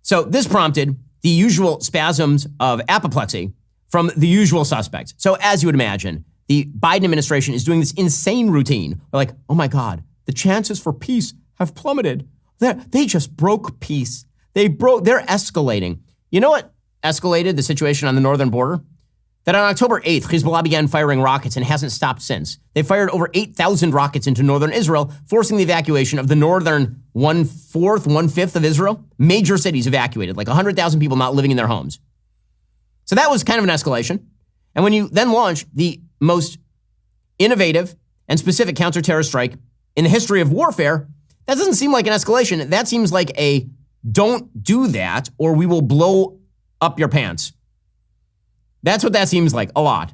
[SPEAKER 1] So this prompted the usual spasms of apoplexy from the usual suspects. So as you would imagine, the Biden administration is doing this insane routine. We're like, oh my God, the chances for peace have plummeted. They just broke peace. They're escalating. You know what escalated the situation on the northern border? That on October 8th, Hezbollah began firing rockets and hasn't stopped since. They fired over 8,000 rockets into northern Israel, forcing the evacuation of the northern one-fifth of Israel. Major cities evacuated, like 100,000 people not living in their homes. So that was kind of an escalation. And when you then launch the most innovative and specific counter-terrorist strike in the history of warfare, that doesn't seem like an escalation. That seems like a don't do that or we will blow up your pants. That's what that seems like, a lot.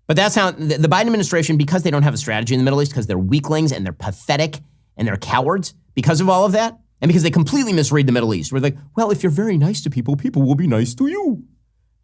[SPEAKER 1] But that's how the Biden administration, because they don't have a strategy in the Middle East, because they're weaklings and they're pathetic and they're cowards because of all of that, and because they completely misread the Middle East. We're like, well, if you're very nice to people, people will be nice to you.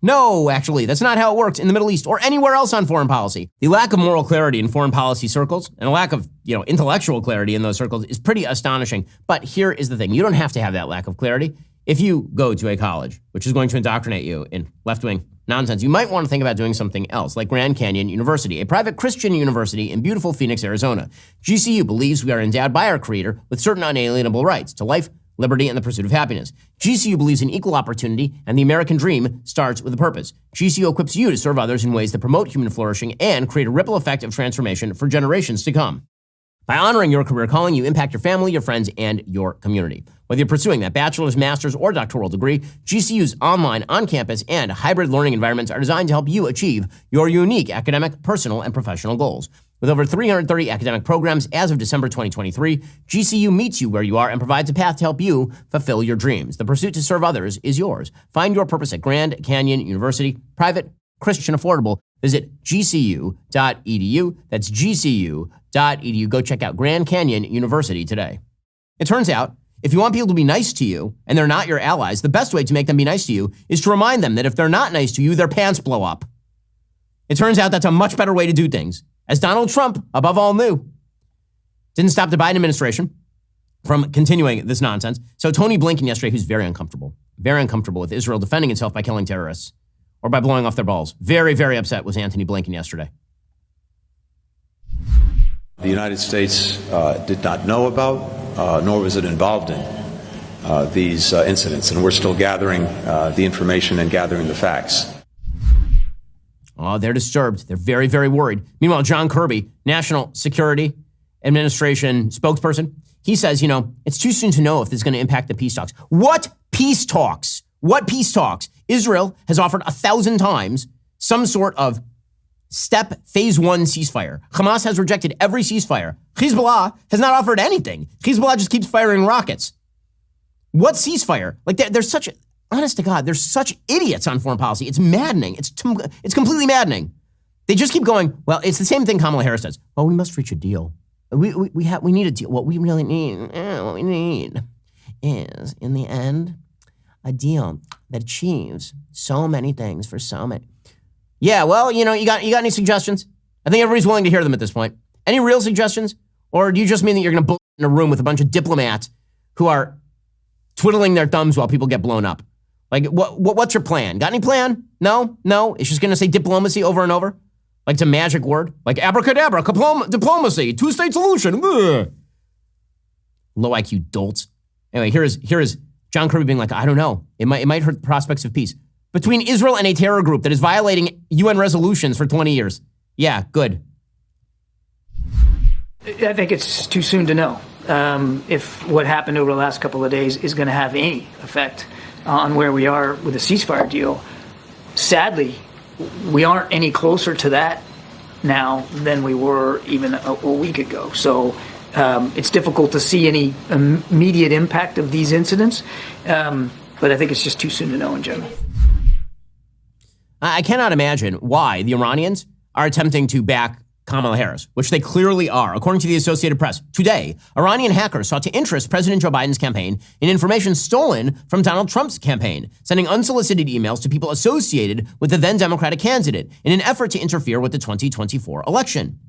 [SPEAKER 1] No, actually, that's not how it works in the Middle East or anywhere else on foreign policy. The lack of moral clarity in foreign policy circles and a lack of, intellectual clarity in those circles is pretty astonishing. But here is the thing. You don't have to have that lack of clarity. If you go to a college, which is going to indoctrinate you in left-wing nonsense, you might want to think about doing something else, like Grand Canyon University, a private Christian university in beautiful Phoenix, Arizona. GCU believes we are endowed by our Creator with certain unalienable rights to life, liberty, and the pursuit of happiness. GCU believes in equal opportunity, and the American dream starts with a purpose. GCU equips you to serve others in ways that promote human flourishing and create a ripple effect of transformation for generations to come. By honoring your career calling, you impact your family, your friends, and your community. Whether you're pursuing that bachelor's, master's, or doctoral degree, GCU's online, on-campus, and hybrid learning environments are designed to help you achieve your unique academic, personal, and professional goals. With over 330 academic programs as of December 2023, GCU meets you where you are and provides a path to help you fulfill your dreams. The pursuit to serve others is yours. Find your purpose at Grand Canyon University, private, Christian, affordable. Visit gcu.edu. That's gcu.edu. Go check out Grand Canyon University today. It turns out, if you want people to be nice to you and they're not your allies, the best way to make them be nice to you is to remind them that if they're not nice to you, their pants blow up. It turns out that's a much better way to do things. As Donald Trump, above all, knew. Didn't stop the Biden administration from continuing this nonsense. So Tony Blinken yesterday, who's very uncomfortable with Israel defending itself by killing terrorists or by blowing off their balls. Very, very upset was Antony Blinken yesterday.
[SPEAKER 15] The United States did not know about, nor was it involved in these incidents. And we're still gathering the information and gathering the facts.
[SPEAKER 1] Oh, they're disturbed. They're very, very worried. Meanwhile, John Kirby, National Security Administration spokesperson, he says, it's too soon to know if this is going to impact the peace talks. What peace talks? What peace talks? Israel has offered 1,000 times some sort of phase 1 ceasefire. Hamas has rejected every ceasefire. Hezbollah has not offered anything. Hezbollah just keeps firing rockets. What ceasefire? Like, there's such... Honest to God, there's such idiots on foreign policy. It's maddening. It's completely maddening. They just keep going, well, it's the same thing Kamala Harris says. Well, we must reach a deal. We need a deal. What we really need is, in the end, a deal that achieves so many things for so many. Yeah, well, you got any suggestions? I think everybody's willing to hear them at this point. Any real suggestions? Or do you just mean that you're going to bull in a room with a bunch of diplomats who are twiddling their thumbs while people get blown up? Like, what's your plan? Got any plan? No? It's just going to say diplomacy over and over? Like it's a magic word? Like abracadabra, diplomacy, two-state solution. Ugh. Low IQ dolts. Anyway, here is John Kirby being like, I don't know. It might hurt the prospects of peace between Israel and a terror group that is violating UN resolutions for 20 years. Yeah, good.
[SPEAKER 16] I think it's too soon to know if what happened over the last couple of days is going to have any effect on where we are with the ceasefire deal. Sadly, we aren't any closer to that now than we were even a week ago. So it's difficult to see any immediate impact of these incidents, but I think it's just too soon to know in general.
[SPEAKER 1] I cannot imagine why the Iranians are attempting to back Kamala Harris, which they clearly are. According to the Associated Press, today, Iranian hackers sought to interest President Joe Biden's campaign in information stolen from Donald Trump's campaign, sending unsolicited emails to people associated with the then Democratic candidate in an effort to interfere with the 2024 election.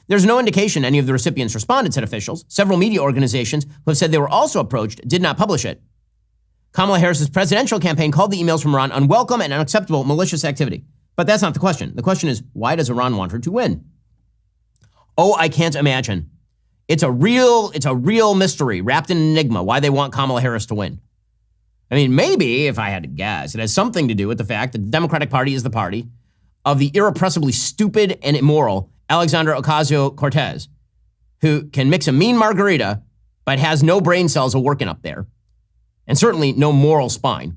[SPEAKER 1] There's no indication any of the recipients responded, said officials. Several media organizations who have said they were also approached did not publish it. Kamala Harris's presidential campaign called the emails from Iran unwelcome and unacceptable malicious activity. But that's not the question. The question is, why does Iran want her to win? Oh, I can't imagine. It's a real mystery wrapped in enigma why they want Kamala Harris to win. I mean, maybe, if I had to guess, it has something to do with the fact that the Democratic Party is the party of the irrepressibly stupid and immoral Alexandria Ocasio-Cortez, who can mix a mean margarita, but has no brain cells working up there, and certainly no moral spine.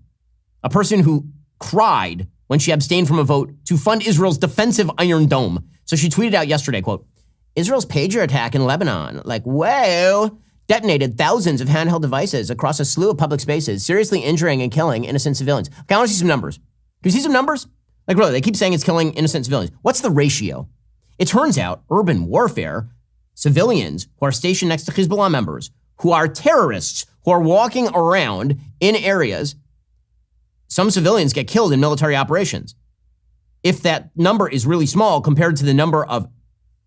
[SPEAKER 1] A person who cried when she abstained from a vote to fund Israel's defensive Iron Dome. So she tweeted out yesterday, quote, Israel's pager attack in Lebanon, like, whoa, detonated thousands of handheld devices across a slew of public spaces, seriously injuring and killing innocent civilians. Okay, I want to see some numbers. Can you see some numbers? Like, really, they keep saying it's killing innocent civilians. What's the ratio? It turns out urban warfare, civilians who are stationed next to Hezbollah members, who are terrorists, who are walking around in areas, some civilians get killed in military operations. If that number is really small compared to the number of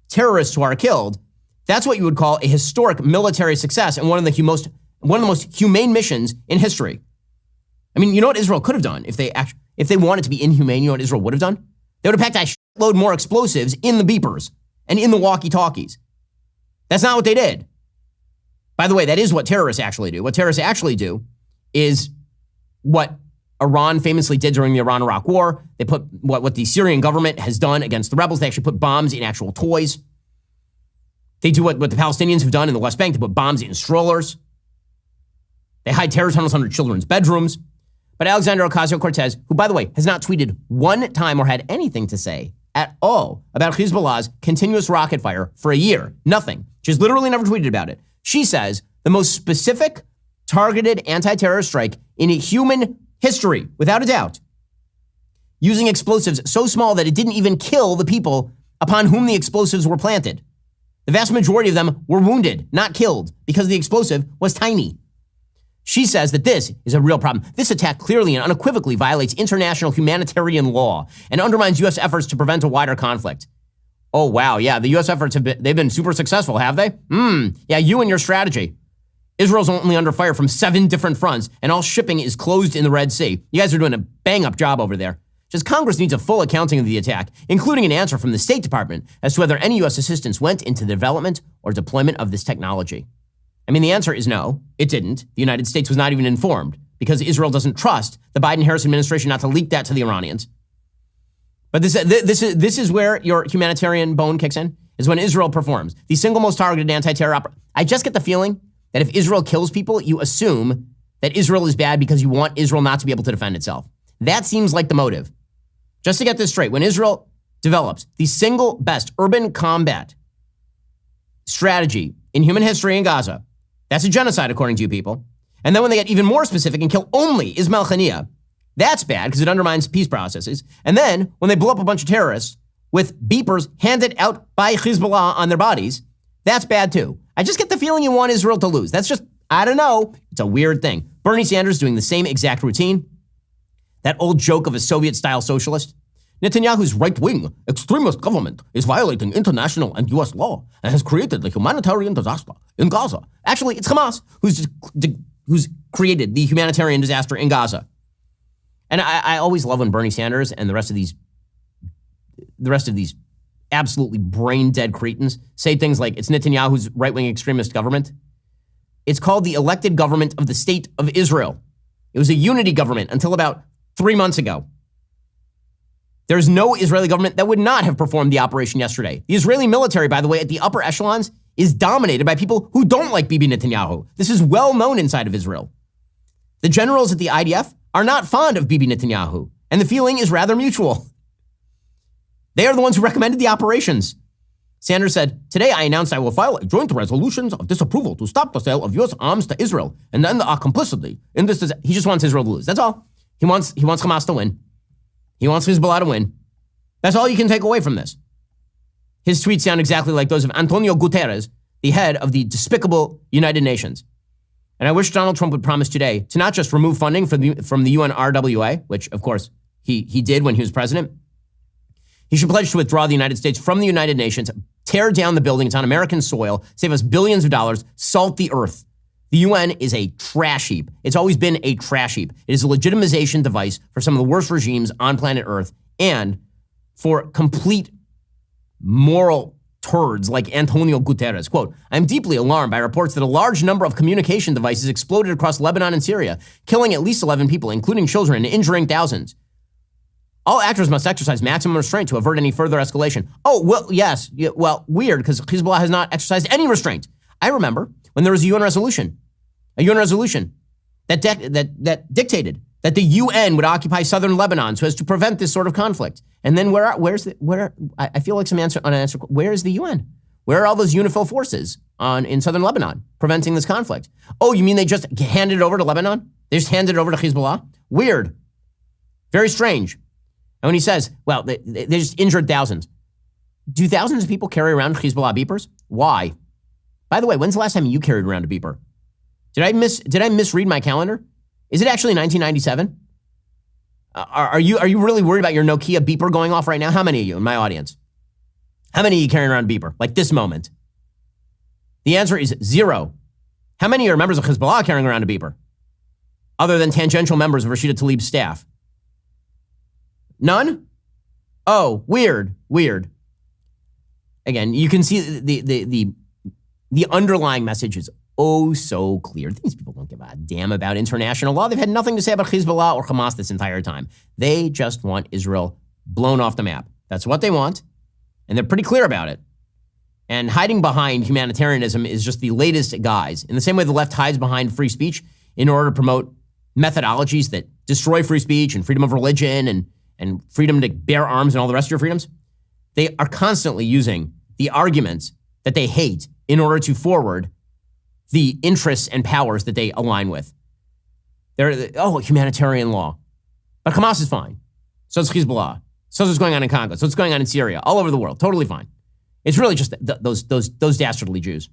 [SPEAKER 1] terrorists who are killed, that's what you would call a historic military success and one of the most humane missions in history. I mean, you know what Israel could have done if they wanted to be inhumane? You know what Israel would have done? They would have packed a shitload more explosives in the beepers and in the walkie-talkies. That's not what they did. By the way, that is what terrorists actually do. What terrorists actually do is what Iran famously did during the Iran-Iraq War. They put what the Syrian government has done against the rebels. They actually put bombs in actual toys. They do what the Palestinians have done in the West Bank. They put bombs in strollers. They hide terror tunnels under children's bedrooms. But Alexandria Ocasio-Cortez, who, by the way, has not tweeted one time or had anything to say at all about Hezbollah's continuous rocket fire for a year, nothing. She's literally never tweeted about it. She says the most specific, targeted anti-terror strike in human history, without a doubt, using explosives so small that it didn't even kill the people upon whom the explosives were planted. The vast majority of them were wounded, not killed, because the explosive was tiny. She says that this is a real problem. This attack clearly and unequivocally violates international humanitarian law and undermines U.S. efforts to prevent a wider conflict. Oh, wow. Yeah, the U.S. efforts they've been super successful, have they? Yeah, you and your strategy. Israel's only under fire from 7 different fronts, and all shipping is closed in the Red Sea. You guys are doing a bang-up job over there. Just Congress needs a full accounting of the attack, including an answer from the State Department as to whether any U.S. assistance went into the development or deployment of this technology. I mean, the answer is no, it didn't. The United States was not even informed because Israel doesn't trust the Biden-Harris administration not to leak that to the Iranians. But this is where your humanitarian bone kicks in, is when Israel performs. The single most targeted anti-terror operation. I just get the feeling that if Israel kills people, you assume that Israel is bad because you want Israel not to be able to defend itself. That seems like the motive. Just to get this straight, when Israel develops the single best urban combat strategy in human history in Gaza, that's a genocide according to you people. And then when they get even more specific and kill only Ismail Haniyeh, that's bad because it undermines peace processes. And then when they blow up a bunch of terrorists with beepers handed out by Hezbollah on their bodies, that's bad too. I just get the feeling you want Israel to lose. That's just, I don't know. It's a weird thing. Bernie Sanders doing the same exact routine. That old joke of a Soviet-style socialist. Netanyahu's right-wing extremist government is violating international and U.S. law and has created a humanitarian disaster in Gaza. Actually, it's Hamas who's created the humanitarian disaster in Gaza. And I always love when Bernie Sanders and the rest of these absolutely brain-dead cretins say things like it's Netanyahu's right-wing extremist government. It's called the elected government of the State of Israel. It was a unity government until about 3 months ago. There's no Israeli government that would not have performed the operation yesterday. The Israeli military, by the way, at the upper echelons is dominated by people who don't like Bibi Netanyahu. This is well known inside of Israel. The generals at the IDF are not fond of Bibi Netanyahu, and the feeling is rather mutual. They are the ones who recommended the operations. Sanders said, "Today I announced I will file a joint resolution of disapproval to stop the sale of U.S. arms to Israel and end our complicity in this." He just wants Israel to lose. That's all. He wants Hamas to win. He wants Hezbollah to win. That's all you can take away from this. His tweets sound exactly like those of Antonio Guterres, the head of the despicable United Nations. And I wish Donald Trump would promise today to not just remove funding from the UN RWA, which, of course, he did when he was president. He should pledge to withdraw the United States from the United Nations tear down the building. It's on American soil, save us billions of dollars, salt the earth. The UN is a trash heap. It's always been a trash heap. It is a legitimization device for some of the worst regimes on planet Earth and for complete moral turds like Antonio Guterres. Quote, I'm deeply alarmed by reports that a large number of communication devices exploded across Lebanon and Syria, killing at least 11 people, including children, and injuring thousands. All actors must exercise maximum restraint to avert any further escalation. Oh, well, yes. Yeah, well, weird, because Hezbollah has not exercised any restraint. I remember when there was a UN resolution that dictated that the UN would occupy southern Lebanon so as to prevent this sort of conflict. And then I feel like some unanswered. Where is the UN? Where are all those UNIFIL forces in southern Lebanon preventing this conflict? Oh, you mean they just handed it over to Lebanon? They just handed it over to Hezbollah? Weird. Very strange. And when he says, well, they just injured thousands. Do thousands of people carry around Hezbollah beepers? Why? By the way, when's the last time you carried around a beeper? Did I misread my calendar? Is it actually 1997? Are you really worried about your Nokia beeper going off right now? How many of you in my audience? How many of you carrying around a beeper like this moment? The answer is 0. How many are members of Hezbollah carrying around a beeper? Other than tangential members of Rashida Tlaib's staff? None? Oh, weird. Again, you can see the underlying message is oh so clear. These people don't give a damn about international law. They've had nothing to say about Hezbollah or Hamas this entire time. They just want Israel blown off the map. That's what they want, and they're pretty clear about it. And hiding behind humanitarianism is just the latest guise. In the same way the left hides behind free speech in order to promote methodologies that destroy free speech and freedom of religion and freedom to bear arms and all the rest of your freedoms, they are constantly using the arguments that they hate in order to forward the interests and powers that they align with. Humanitarian law. But Hamas is fine. So is Hezbollah. So is what's going on in Congo. So what's going on in Syria. All over the world. Totally fine. It's really just those dastardly Jews.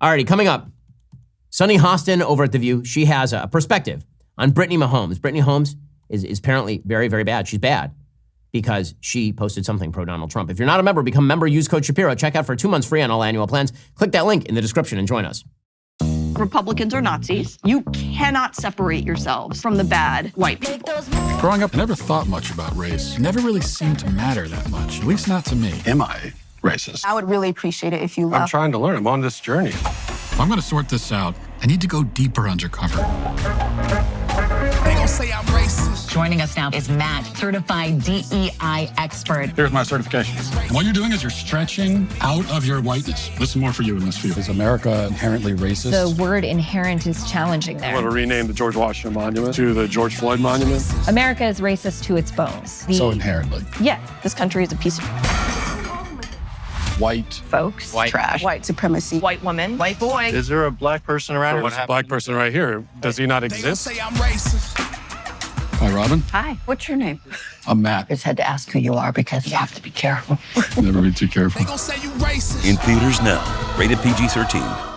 [SPEAKER 1] Alrighty, coming up. Sunny Hostin over at The View. She has a perspective on Brittany Mahomes. Brittany Mahomes is apparently very, very bad. She's bad because she posted something pro-Donald Trump. If you're not a member, become a member. Use code Shapiro. Check out for 2 months free on all annual plans. Click that link in the description and join us.
[SPEAKER 17] Republicans are Nazis. You cannot separate yourselves from the bad white people.
[SPEAKER 18] Growing up, I never thought much about race. It never really seemed to matter that much, at least not to me. Am I racist?
[SPEAKER 17] I would really appreciate it if you left.
[SPEAKER 18] I'm trying to learn. I'm on this journey. If I'm going to sort this out, I need to go deeper undercover.
[SPEAKER 19] They gonna say I'm racist.
[SPEAKER 20] Joining us now is Matt, certified DEI expert.
[SPEAKER 18] Here's my certification. And what you're doing is you're stretching out of your whiteness. This is more for you and less for you. Is America inherently racist?
[SPEAKER 21] The word inherent is challenging there.
[SPEAKER 18] I want to rename the George Washington Monument to the George Floyd Monument.
[SPEAKER 21] America is racist to its bones.
[SPEAKER 18] So inherently.
[SPEAKER 21] Yeah, this country is a piece of
[SPEAKER 18] white
[SPEAKER 17] folks,
[SPEAKER 18] white
[SPEAKER 17] trash, white supremacy, white woman, white boy.
[SPEAKER 18] Is there a black person around? What's a black person right here? Does he not exist?
[SPEAKER 19] Say I'm racist.
[SPEAKER 18] Hi, Robin.
[SPEAKER 17] Hi, what's your name?
[SPEAKER 18] I'm Matt.
[SPEAKER 17] I just had to ask who you are because you have to be careful.
[SPEAKER 18] Never be too careful.
[SPEAKER 19] They gonna say you racist.
[SPEAKER 22] In theaters now, rated PG-13.